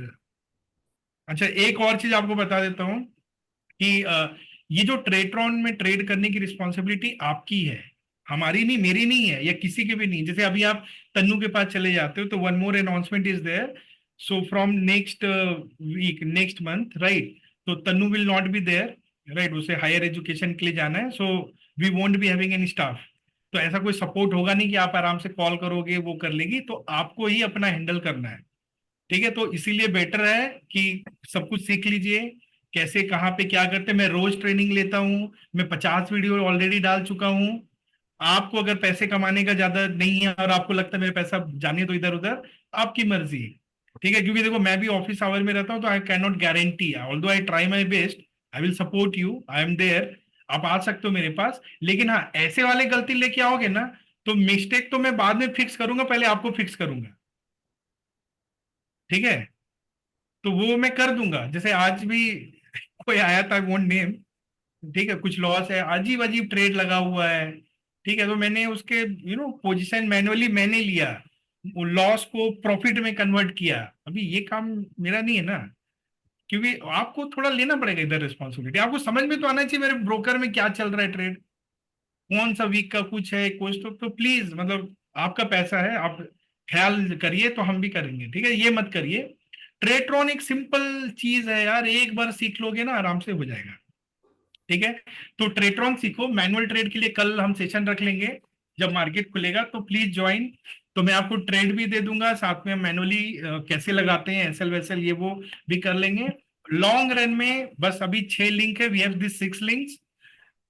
अच्छा, एक और चीज आपको बता देता हूँ कि ये जो ट्रेट्रॉन में ट्रेड करने की रिस्पॉन्सिबिलिटी आपकी है, हमारी नहीं, मेरी नहीं है, या किसी की भी नहीं। जैसे अभी आप तन्नू के पास चले जाते हो, तो one more announcement is there. So from next week, next month, right, तो Tannu will not be there, right, उसे हायर एजुकेशन के लिए जाना है। So we won't be having any staff. तो ऐसा कोई सपोर्ट होगा नहीं कि आप आराम से कॉल करोगे वो कर लेगी, तो आपको ही अपना हैंडल करना है, ठीक है? तो इसीलिए बेटर है कि सब कुछ सीख लीजिए, कैसे कहाँ पे क्या करते हैं। मैं रोज ट्रेनिंग लेता हूँ, मैं 50 वीडियो ऑलरेडी डाल चुका हूँ। आपको अगर पैसे कमाने का ज्यादा नहीं है और आपको लगता है मेरे पैसा जाने तो इधर उधर, आपकी मर्जी, ठीक है? क्योंकि देखो, मैं भी ऑफिस आवर में रहता हूँ, तो I can not guarantee, although I try my best, I will support you, I am there. आप आ सकते हो मेरे पास, लेकिन हाँ, ऐसे वाले गलती लेके आओगे ना, तो मिस्टेक तो मैं बाद में फिक्स करूंगा, पहले आपको फिक्स करूंगा, ठीक है? तो वो मैं कर दूंगा। जैसे आज भी कोई आया था, वोंट नेम, ठीक है, कुछ लॉस है, अजीब अजीब ट्रेड लगा हुआ है, ठीक है, तो मैंने उसके पोजीशन मैनुअली मैंने लिया, लॉस को प्रॉफिट में कन्वर्ट किया। अभी ये काम मेरा नहीं है ना, क्योंकि आपको थोड़ा लेना पड़ेगा इधर रिस्पॉन्सिबिलिटी। आपको समझ में तो आना चाहिए मेरे ब्रोकर में क्या चल रहा है, ट्रेड कौन सा वीक का कुछ है, कुछ तो प्लीज, मतलब आपका पैसा है, आप ख्याल करिए, तो हम भी करेंगे, ठीक है? ये मत करिए। ट्रेट्रॉन एक सिंपल चीज है यार, एक बार सीख लोगे ना, आराम से हो जाएगा, ठीक है? तो ट्रेट्रॉन सीखो। मैनुअल ट्रेड के लिए कल हम सेशन रख लेंगे, जब मार्केट खुलेगा, तो प्लीज ज्वाइन। तो मैं आपको ट्रेड भी दे दूंगा, साथ में मैनुअली कैसे लगाते हैं, एसएल वैसल, ये वो भी कर लेंगे। लॉन्ग रन में बस अभी 6 लिंक है, वी हैव दिस 6 लिंक्स।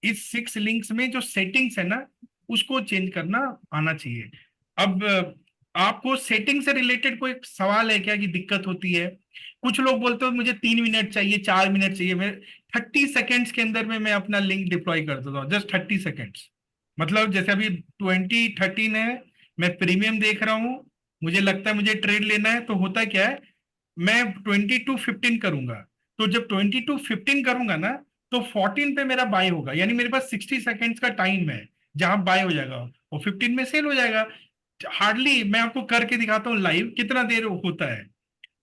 इस 6 लिंक्स में जो सेटिंग्स है ना, उसको चेंज करना आना चाहिए। अब आपको सेटिंग से रिलेटेड कोई सवाल है क्या, कि दिक्कत होती है? कुछ लोग बोलते हो मुझे 3 मिनट चाहिए, 4 मिनट चाहिए। मैं 30 सेकेंड्स के अंदर में मैं अपना लिंक डिप्लॉय कर देता हूँ, जस्ट 30 सेकेंड्स। मतलब जैसे अभी 2013 है, मैं प्रीमियम देख रहा हूँ, मुझे लगता है मुझे ट्रेड लेना है, तो होता क्या है, मैं 22-15 करूंगा। तो जब 22-15 करूंगा ना, तो 14 पे मेरा बाय होगा, यानी मेरे पास 60 सेकेंड्स का टाइम है जहां बाय हो जाएगा और 15 में सेल हो जाएगा। हार्डली मैं आपको करके दिखाता हूँ लाइव कितना देर होता है।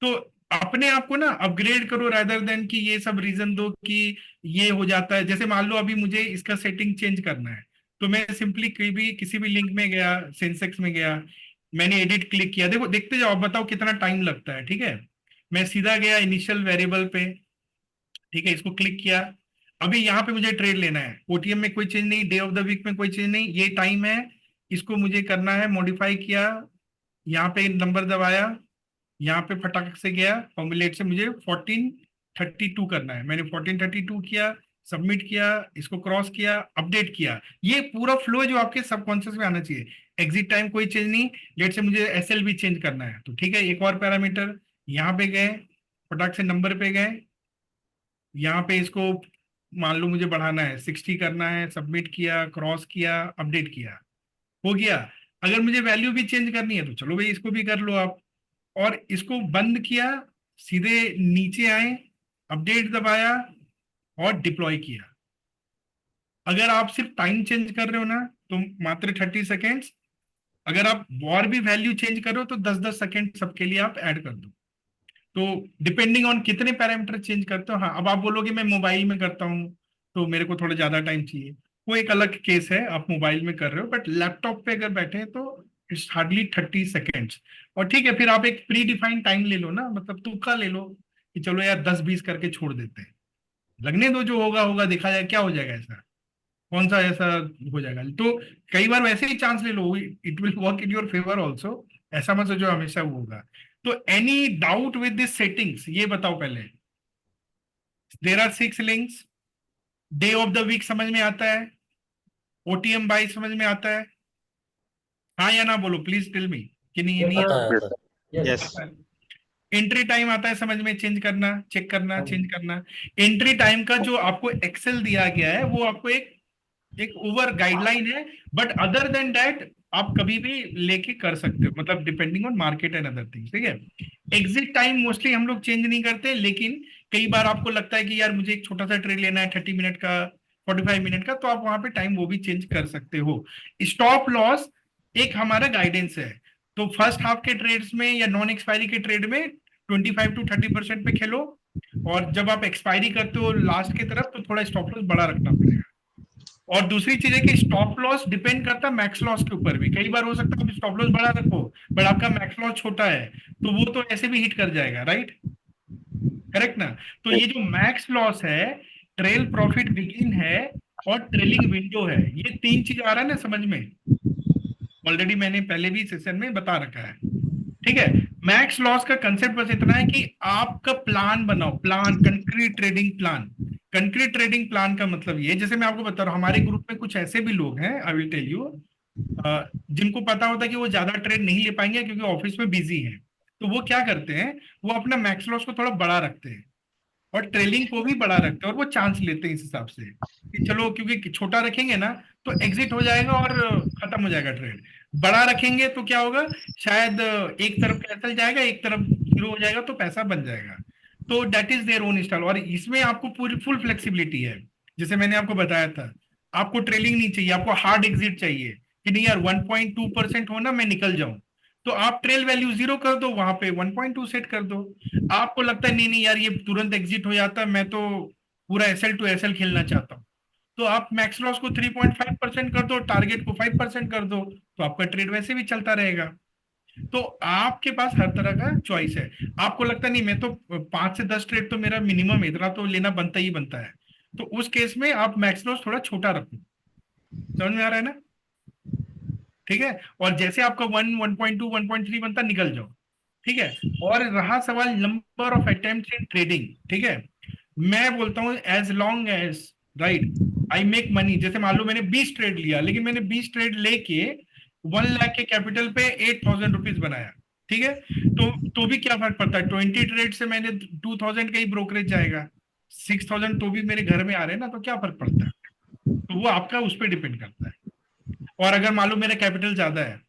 तो अपने आप को ना अपग्रेड करो रादर देन कि ये सब रीजन दो कि ये हो जाता है। जैसे मान लो अभी मुझे इसका सेटिंग चेंज करना है, तो मैं सिंपली किसी भी लिंक में गया, सेंसेक्स में गया, मैंने एडिट क्लिक किया, देखो देखते जाओ, बताओ कितना टाइम लगता है। ठीक है, मैं सीधा गया इनिशियल वेरिएबल पे, ठीक है, इसको क्लिक किया। अभी यहाँ पे मुझे ट्रेड लेना है, ओटीएम में कोई चेंज नहीं, डे ऑफ द वीक में कोई चेंज नहीं, ये टाइम है, इसको मुझे करना है मॉडिफाई किया, यहाँ पे नंबर दबाया, यहाँ पे फटाक से गया फॉर्मुलेट से, मुझे 1432 करना है, मैंने 1432 किया, सबमिट किया, इसको क्रॉस किया, अपडेट किया। ये पूरा फ्लो जो आपके सबकॉन्शियस में आना चाहिए। एग्जिट टाइम कोई चेंज नहीं, लेट से मुझे एसएल भी चेंज करना है, तो ठीक है, एक और पैरामीटर, यहाँ पे गए, फटाक से नंबर पे गए, यहाँ पे इसको मान लो मुझे बढ़ाना है, 60 करना है, सबमिट किया, क्रॉस किया, अपडेट किया, हो गया। अगर मुझे वैल्यू भी चेंज करनी है तो चलो भाई इसको भी कर लो आप। और इसको बंद किया, सीधे नीचे आए, अपडेट दबाया और डिप्लॉय किया। अगर आप सिर्फ टाइम चेंज कर रहे हो ना तो मात्र 30 सेकेंड्स, अगर आप और भी वैल्यू चेंज कर रहे हो तो 10-10 सेकेंड सबके लिए आप ऐड कर दो। तो डिपेंडिंग ऑन कितने पैरामीटर चेंज करते हो। हाँ, अब आप बोलोगे मैं मोबाइल में करता हूँ तो मेरे को थोड़ा ज्यादा टाइम चाहिए, वो एक अलग केस है, आप मोबाइल में कर रहे हो, बट लैपटॉप पे अगर बैठे हैं तो इट्स हार्डली 30 सेकेंड्स। और ठीक है, फिर आप एक प्री डिफाइंड टाइम ले लो ना, मतलब तुक्का ले लो कि चलो यार 10-20 करके छोड़ देते हैं, लगने दो, जो होगा होगा, देखा जाए क्या हो जाएगा, ऐसा कौन सा ऐसा हो जाएगा। तो कई बार वैसे ही चांस ले लो, it will work in your favour also, ऐसा मत सोचो हमेशा वो होगा। तो any doubt with this settings, ये बताओ पहले। There are 6 links, day of the week समझ में आता है, ओटीएम बाई समझ में आता है, हाँ या ना बोलो प्लीज टेल मी कि नहीं, ये नहीं आता आता? है सर। यस आता है। एंट्री टाइम आता है समझ में, चेंज करना, चेक करना, चेंज करना। एंट्री टाइम का जो आपको एक्सेल दिया गया है वो आपको एक एक ओवर गाइडलाइन है, बट अदर देन दैट आप कभी भी लेके कर सकते हो, मतलब depending on market and other things. ठीक है, एग्जिट टाइम मोस्टली हम लोग चेंज नहीं करते, लेकिन कई बार आपको लगता है कि यार मुझे एक छोटा सा ट्रेड लेना है 30 मिनट का, 45 मिनट का, तो आप वहां पे टाइम वो भी चेंज कर सकते हो। स्टॉप लॉस एक हमारा गाइडेंस है, तो फर्स्ट हाफ के ट्रेड्स में या नॉन एक्सपायरी के ट्रेड में 25-30% पे खेलो, और जब आप एक्सपायरी करते हो लास्ट की तरफ तो थोड़ा स्टॉप लॉस बड़ा रखना पड़ेगा। और दूसरी चीज है कि स्टॉप लॉस डिपेंड करता है मैक्स लॉस के ऊपर भी। कई बार हो सकता है स्टॉप लॉस बड़ा रखो बट आपका मैक्स लॉस छोटा है, तो वो तो ऐसे भी हिट कर जाएगा, राइट? करेक्ट ना? तो ये जो मैक्स लॉस है, ट्रेल प्रॉफिट बिगिन है और ट्रेलिंग विंडो है, ये 3 चीज आ रहा है ना समझ में, ऑलरेडी मैंने पहले भी सेशन में बता रखा है। ठीक है, मैक्स लॉस का कंसेप्ट बस इतना है कि आपका प्लान बनाओ, plan, concrete trading plan. Concrete trading plan का मतलब ये, जैसे मैं आपको बता रहा हूँ, हमारे ग्रुप में कुछ ऐसे भी लोग हैं, आई विल टेल यू, जिनको पता होता है कि वो ज्यादा ट्रेड नहीं ले पाएंगे क्योंकि ऑफिस में बिजी हैं, तो वो क्या करते हैं, वो अपना मैक्स लॉस को थोड़ा बड़ा रखते हैं और ट्रेलिंग को भी बड़ा रखते हैं, और वो चांस लेते हैं इस हिसाब से कि चलो क्योंकि छोटा रखेंगे ना तो एग्जिट हो जाएगा और खत्म हो जाएगा ट्रेड, बड़ा रखेंगे तो क्या होगा, शायद एक तरफ कैंसिल जाएगा, एक तरफ जीरो हो जाएगा, तो पैसा बन जाएगा। तो that is their own style, और इसमें आपको पूरी फुल फ्लेक्सिबिलिटी है। जैसे मैंने आपको बताया था, आपको ट्रेलिंग नहीं चाहिए, आपको हार्ड एग्जिट चाहिए कि नहीं यार 1.2% होना, मैं निकल जाऊं, तो आप ट्रेल वैल्यू 0 कर दो, वहां पे 1.2 सेट कर दो। आपको लगता है नहीं नहीं यार ये तुरंत एग्जिट हो जाता है, मैं तो पूरा एसएल टू एसएल खेलना चाहता हूँ, तो आप मैक्स लॉस को 3.5% कर दो, टारगेट को 5% कर दो, तो आपका ट्रेड वैसे भी चलता रहेगा। तो आपके पास हर तरह का चॉइस है। आपको लगता नहीं मैं तो 5 से 10 ट्रेड तो मेरा मिनिमम है, इतना तो लेना बनता ही बनता है, तो उस केस में आप मैक्स लॉस थोड़ा छोटा रखो। समझ में आ रहा है ना? ठीक है, और जैसे आपका 1.2 1.3 बनता, निकल जाओ। ठीक है, और रहा सवाल number of attempts in trading, ठीक है, मैं बोलता हूं as long as right I make money, जैसे मान लो मैंने 20 ट्रेड लिया, लेकिन मैंने 20 ट्रेड लेके 1 लाख के कैपिटल पे 8,000 रुपीज बनाया, ठीक है, तो भी क्या फर्क पड़ता है, 20 ट्रेड से मैंने 2,000 का ही ब्रोकरेज जाएगा, 6,000 तो भी मेरे घर में आ रहे हैं ना, तो क्या फर्क पड़ता है? तो वो आपका उस पर डिपेंड करता है। और अगर मान लो मेरा कैपिटल ज्यादा है,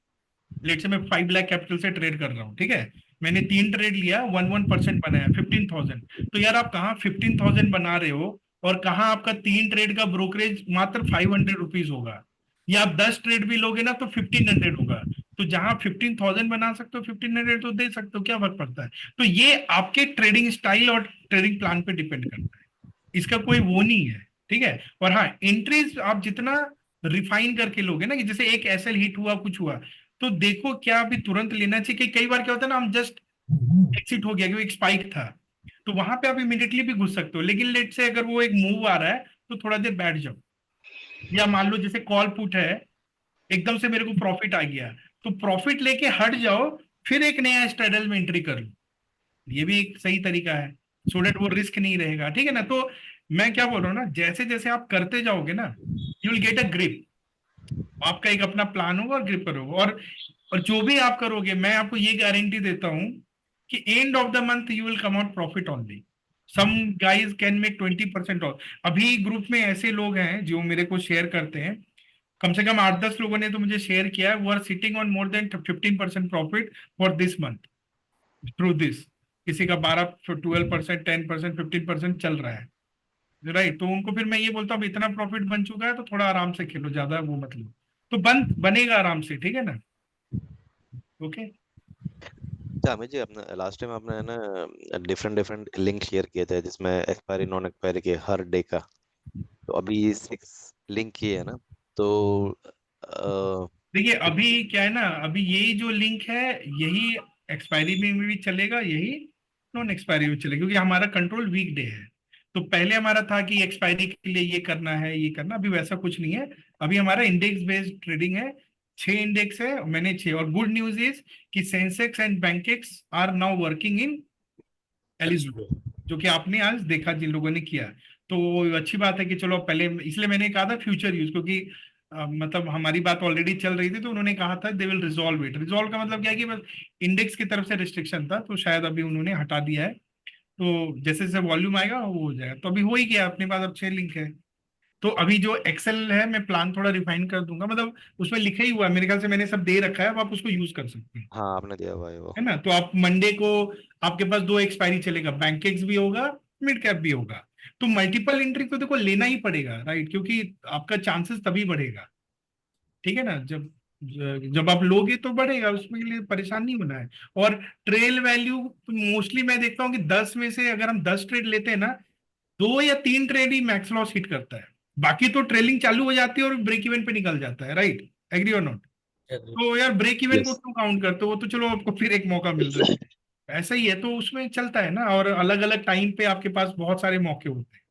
लेट से मैं 5 लाख कैपिटल से ट्रेड कर रहा हूँ, ठीक है, मैंने 3 ट्रेड लिया, 1% बनाया 15,000। तो यार आप कहाँ 15,000 बना रहे हो और कहाँ आपका 3 ट्रेड का ब्रोकरेज मात्र 500 रुपीज होगा, या आप 10 ट्रेड भी लोगे ना तो 1500 होगा। तो जहां 15,000 बना सकते हो 1500 तो दे सकते हो, क्या फर्क पड़ता है। तो ये आपके ट्रेडिंग स्टाइल और ट्रेडिंग प्लान पे डिपेंड करता है, इसका कोई वो नहीं है, ठीक है। और हाँ, एंट्रीज आप जितना रिफाइन करके लोगे ना, कि जैसे एक एसएल हिट हुआ कुछ हुआ तो देखो क्या अभी तुरंत लेना चाहिए, कि कई बार क्या होता है ना, हम जस्ट एक्सिट हो गया क्योंकि एक स्पाइक था, तो वहां पे आप इमीडिएटली भी घुस सकते हो, लेकिन लेट से अगर वो एक मूव आ रहा है तो थोड़ा देर बैठ जाओ। या मान लो जैसे कॉल पुट है, एकदम से मेरे को प्रॉफिट आ गया, तो प्रॉफिट लेके हट जाओ, फिर एक नया स्ट्रेडल में एंट्री कर लो, ये भी एक सही तरीका है, सो डेट वो रिस्क नहीं रहेगा, ठीक है ना। तो मैं क्या बोल रहा हूँ ना, जैसे जैसे आप करते जाओगे ना, you will get a grip, आपका एक अपना प्लान होगा और ग्रिप करोगे, और जो भी आप करोगे मैं आपको ये गारंटी देता हूँ कि end of the month you will come out profit only. Some guys can make 20% off. अभी ग्रुप में ऐसे लोग हैं जो मेरे को शेयर करते हैं, कम से कम 8-10 लोगों ने तो मुझे शेयर किया है, वो are sitting on more than 15% profit for this month through this. किसी का 12-12%, 10%, 15% चल रहा है, राइट। तो उनको फिर मैं ये बोलता हूँ इतना प्रॉफिट बन चुका है तो थोड़ा आराम से खेलो, ज्यादा वो मत लो, तो बनेगा आराम से, ठीक है ना। ओके। अच्छा अमित जी, अपने लास्ट टाइम आपने है ना डिफरेंट डिफरेंट लिंक शेयर किए थे जिसमें एक्सपायरी नॉन एक्सपायरी के हर डे का, तो अभी 6 लिंक किए है ना, तो देखिए कुछ अभी क्या है ना, अभी यही जो लिंक है यही एक्सपायरी में भी चलेगा, यही नॉन एक्सपायरी में चलेगा, क्योंकि हमारा कंट्रोल वीक डे है। तो पहले हमारा था कि एक्सपायरी के लिए ये करना है ये करना, अभी वैसा कुछ नहीं है। अभी हमारा इंडेक्स बेस्ड ट्रेडिंग है, 6 इंडेक्स है, मैंने 6। और गुड न्यूज इज कि Sensex and Bankex are now working in eligible, जो कि आपने आज देखा जिन लोगों ने किया, तो अच्छी बात है कि चलो पहले, इसलिए मैंने कहा था फ्यूचर यूज, क्योंकि मतलब हमारी बात ऑलरेडी चल रही थी, तो उन्होंने कहा था they will resolve it. Resolve का मतलब क्या है कि बस इंडेक्स की तरफ से रिस्ट्रिक्शन था, तो शायद अभी उन्होंने हटा दिया है, तो जैसे जैसे वॉल्यूम आएगा वो हो जाएगा। तो अभी हो ही गया अपने पास, अब 6 लिंक है। तो अभी जो एक्सेल है मैं प्लान थोड़ा रिफाइन कर दूंगा, मतलब उसमें लिखा ही हुआ है मेरे ख्याल से, मैंने सब दे रखा है, अब आप उसको यूज कर सकते हैं, हाँ आपने दिया हुआ है वो। है ना। तो आप मंडे को आपके पास 2 एक्सपायरी चलेगा, बैंकेक्स भी होगा, मिड कैप भी होगा। तो मल्टीपल एंट्री तो देखो लेना ही पड़ेगा, राइट, क्योंकि आपका चांसेस तभी बढ़ेगा, ठीक है ना। जब जब आप लोगे तो बढ़ेगा, उसमें के लिए परेशान नहीं होना है। और ट्रेल वैल्यू मोस्टली मैं देखता हूँ कि 10 में से अगर हम 10 ट्रेड लेते हैं ना, 2 या 3 ट्रेड ही मैक्स लॉस हिट करता है, बाकी तो ट्रेलिंग चालू हो जाती है और ब्रेक इवन पे निकल जाता है, राइट, एग्री और नॉट। तो यार ब्रेक इवन को यस। क्यों काउंट करते हो, वो तो चलो आपको फिर एक मौका मिल रहा है, ऐसा ही है, तो उसमें चलता है ना। और अलग अलग टाइम पे आपके पास बहुत सारे मौके होते हैं,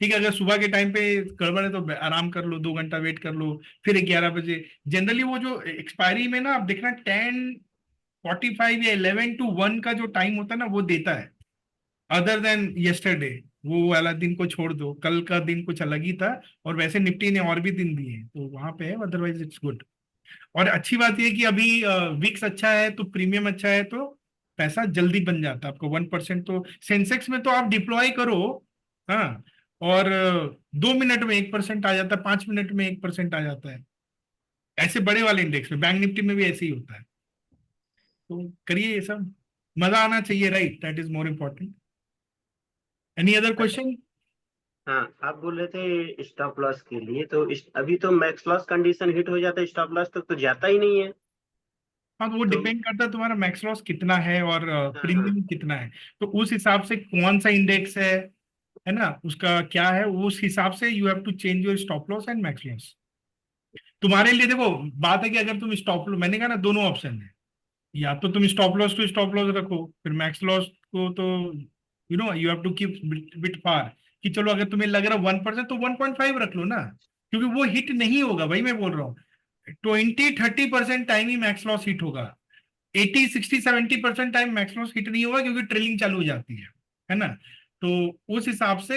ठीक है। अगर सुबह के टाइम पे गड़बड़ है तो आराम कर लो, 2 घंटा वेट कर लो, फिर 11 बजे। जनरली वो जो एक्सपायरी में ना आप देखना 10:45 या 11 to 1 का जो टाइम होता है ना वो देता है, अदर देन यस्टरडे। वो वाला दिन को छोड़ दो, कल का दिन कुछ अलग ही था, और वैसे निफ्टी ने और भी दिन दिए हैं तो वहां पे है, अदरवाइज इट्स गुड। और अच्छी बात यह कि अभी विक्स अच्छा है तो प्रीमियम अच्छा है, तो पैसा जल्दी बन जाता है आपको 1%। तो सेंसेक्स में तो आप डिप्लॉय करो, हाँ, और 2 मिनट में 1% आ जाता है, 5 मिनट में 1% आ जाता है, ऐसे बड़े वाले इंडेक्स में। बैंक निफ्टी में भी ऐसे ही होता है, तो करिए ये सब, मजा आना चाहिए, right, that is more important. Any other question. हाँ, आप बोल रहे थे स्टॉप लॉस के लिए, तो अभी तो मैक्स लॉस कंडीशन हिट हो जाता है, स्टॉप लॉस तक तो जाता ही नहीं है। हाँ, तो वो तो डिपेंड करता है तुम्हारा मैक्स लॉस कितना है और हाँ हाँ। प्रीमियम कितना है, तो उस हिसाब से कौन सा इंडेक्स है ना, उसका क्या है, उस हिसाब से you have to change your stop loss and max loss. तुम्हारे लिए देखो बात है कि अगर तुम स्टॉप लॉस, मैंने कहा ना दोनों ऑप्शन है, या तो तुम stop loss to stop loss रखो, फिर मैक्स लॉस को तो you have to keep bit far, कि चलो अगर तुम्हें लग रहा है 1% तो 1.5 रख लो ना, क्योंकि वो हिट नहीं होगा भाई, मैं बोल रहा हूँ 20-30% टाइम ही मैक्स लॉस हिट होगा, 80-60-70% टाइम मैक्स लॉस हिट नहीं होगा, क्योंकि ट्रेलिंग चालू हो जाती है ना। तो उस हिसाब से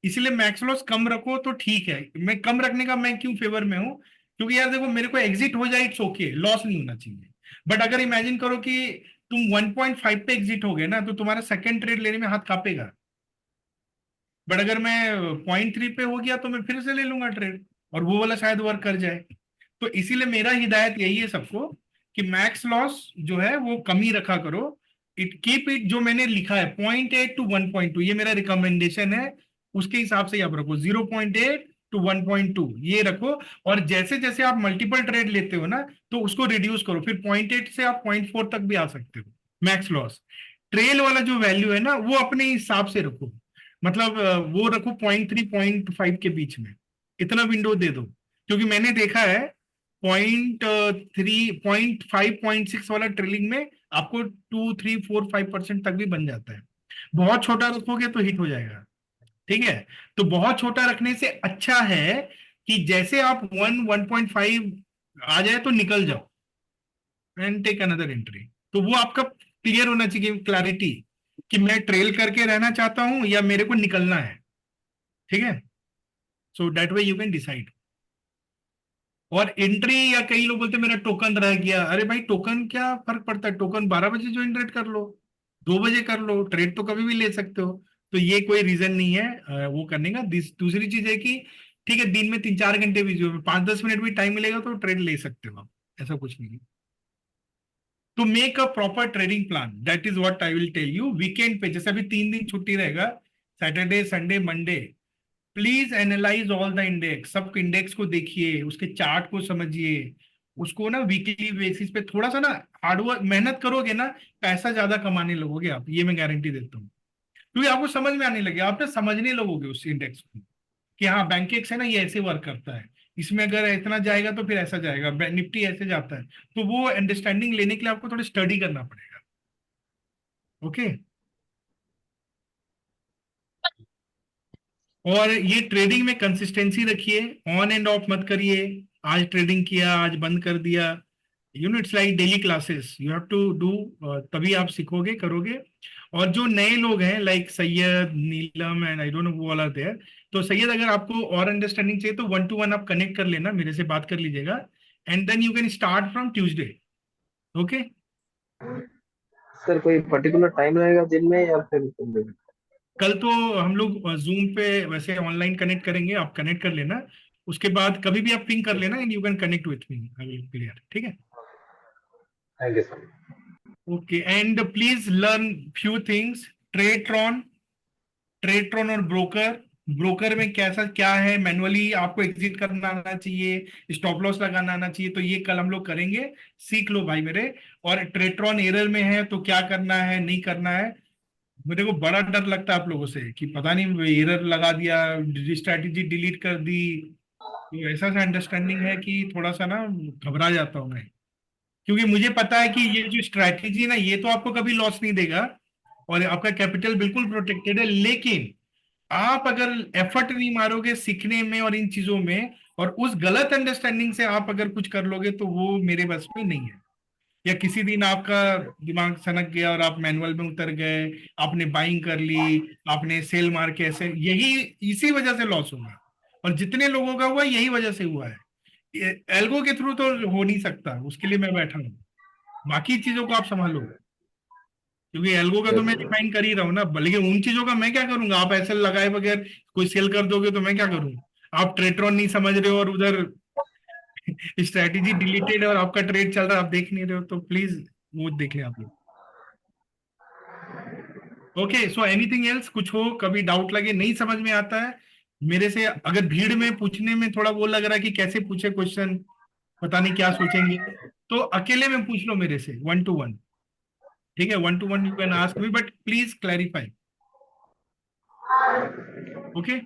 इसलिए मैक्स लॉस कम रखो तो ठीक है। मैं कम रखने का मैं क्यों फेवर में हूँ, क्योंकि यार देखो मेरे को एग्जिट हो जाए इट्स ओके, लॉस नहीं होना चाहिए। बट अगर इमेजिन करो कि तुम 1.5 पे एग्जिट हो गए ना, तो तुम्हारा सेकंड ट्रेड लेने में हाथ कांपेगा। बट अगर मैं 0.3 पे हो गया तो मैं फिर से ले लूंगा ट्रेड, और वो वाला शायद वर्क कर जाए। तो इसीलिए मेरा हिदायत यही है सबको कि मैक्स लॉस जो है वो कम ही रखा करो। इट कीप इट, जो मैंने लिखा है 0.8 to 1.2, ये मेरा रिकमेंडेशन है, उसके हिसाब से आप रखो 0.8 to 1.2 ये रखो। और जैसे जैसे आप मल्टीपल ट्रेड लेते हो ना, तो उसको रिड्यूस करो, फिर 0.8 से आप 0.4 तक भी आ सकते हो मैक्स लॉस। ट्रेल वाला जो वैल्यू है ना, वो अपने हिसाब से रखो, मतलब वो रखो 0.3 0.5 के बीच में, इतना विंडो दे दो। क्योंकि मैंने देखा है 0.3 0.5 0.6 वाला ट्रेलिंग में आपको 2 3 4 5% तक भी बन जाता है। बहुत छोटा रखोगे तो हिट हो जाएगा, ठीक है। तो बहुत छोटा रखने से अच्छा है कि जैसे आप 1 1.5 आ जाए तो निकल जाओ एंड टेक अनदर एंट्री। तो वो आपका क्लियर होना चाहिए, क्लैरिटी, कि मैं ट्रेल करके रहना चाहता हूं या मेरे को निकलना है, ठीक है। So that way you can decide. और एंट्री, या कई लोग बोलते हैं मेरा टोकन रह गया, अरे भाई टोकन क्या फर्क पड़ता है, टोकन 12 बजे ज्वाइन ट्रेड कर लो, 2 बजे कर लो, ट्रेड तो कभी भी ले सकते हो। तो ये कोई रीजन नहीं है वो करने का। दूसरी चीज है कि ठीक है, दिन में 3 4 घंटे भी, जो 5 10 मिनट भी टाइम मिलेगा तो ट्रेड ले सकते हो आप, ऐसा कुछ नहीं है। तो make a proper trading plan, that is what I will tell you. Weekend पे जैसे अभी 3 दिन छुट्टी रहेगा, Saturday Sunday Monday, please analyze all the index, सब इंडेक्स को देखिए, उसके चार्ट को समझिए, उसको ना वीकली बेसिस पे थोड़ा सा ना हार्डवर्क मेहनत करोगे ना, पैसा ज्यादा कमाने लगोगे आप, ये मैं गारंटी देता हूँ। क्योंकि आपको समझ में आने लगे, आप ना समझने लगोगे उस इंडेक्स को कि हाँ बैंकेक्स है ना, ये ऐसे वर्क करता है, इसमें अगर इतना जाएगा तो फिर ऐसा जाएगा, निफ्टी ऐसे जाता है। तो वो अंडरस्टैंडिंग लेने के लिए आपको थोड़ा स्टडी करना पड़ेगा। ओके। और ये ट्रेडिंग में कंसिस्टेंसी रखिए, ऑन एंड ऑफ मत करिए, आज ट्रेडिंग किया आज बंद कर दिया। It's like daily classes, you have to do, तभी आप सीखोगे करोगे। और जो नए लोग हैं like Syed, Neelam and I don't know who all are there, तो सैयद अगर आपको और अंडरस्टैंडिंग चाहिए तो 1 to 1 आप कनेक्ट कर लेना, मेरे से बात कर लीजिएगा, and then you can start from Tuesday. Okay. Sir कोई पर्टिकुलर टाइम रहेगा दिन में या फिर कल तो हम लोग जूम पे वैसे ऑनलाइन कनेक्ट करेंगे, आप कनेक्ट कर लेना, उसके बाद कभी भी आप पिंग कर लेना and you can connect with me, I will clear, ठीक है। Thank you sir. Okay, and please learn few things. Tradetron, Tradetron और ब्रोकर, ब्रोकर में कैसा क्या है, मैनुअली आपको एग्जिट करना आना चाहिए, स्टॉप लॉस लगाना आना चाहिए, तो ये कल हम लोग करेंगे, सीख लो भाई मेरे। और ट्रेडट्रॉन एरर में है तो क्या करना है नहीं करना है, मेरे को बड़ा डर लगता है आप लोगों से कि पता नहीं एरर लगा दिया, स्ट्रैटेजी डिलीट कर दी। तो ऐसा सा अंडरस्टैंडिंग है कि थोड़ा सा ना घबरा जाता हूँ मैं, क्योंकि मुझे पता है कि ये जो स्ट्रैटेजी है ना, ये तो आपको कभी लॉस नहीं देगा और आपका कैपिटल बिल्कुल प्रोटेक्टेड है। लेकिन आप अगर एफर्ट नहीं मारोगे सीखने में और इन चीजों में, और उस गलत अंडरस्टैंडिंग से आप अगर कुछ कर लोगे, तो वो मेरे बस में नहीं है। या किसी दिन आपका दिमाग सनक गया और आप मैनुअल में उतर गए, आपने बाइंग कर ली, आपने सेल मार के, ऐसे यही इसी वजह से लॉस होगा। और जितने लोगों का हुआ यही वजह से हुआ है, एल्गो के थ्रू तो हो नहीं सकता, उसके लिए मैं बैठा हूँ। बाकी चीजों को आप संभालो, क्योंकि एल्गो का तो मैं डिफाइन कर ही रहा हूँ ना, लेकिन उन चीजों का मैं क्या करूंगा, आप ऐसे लगाए बगैर कोई सेल कर दोगे तो मैं क्या करूँ। आप ट्रेट्रॉन नहीं समझ रहे हो और उधर स्ट्रैटेजी डिलीटेड है और आपका ट्रेड चल रहा है, आप देख नहीं रहे हो, तो प्लीज वो देख लें आप लोग। ओके, सो एनीथिंग एल्स, कुछ हो कभी डाउट लगे नहीं समझ में आता है मेरे से, अगर भीड़ में पूछने में थोड़ा वो लग रहा है कि कैसे पूछे क्वेश्चन, पता नहीं क्या सोचेंगे, तो अकेले में पूछ लो मेरे से 1 to 1, ठीक है। 1 to 1 you can ask me, but please clarify. Okay.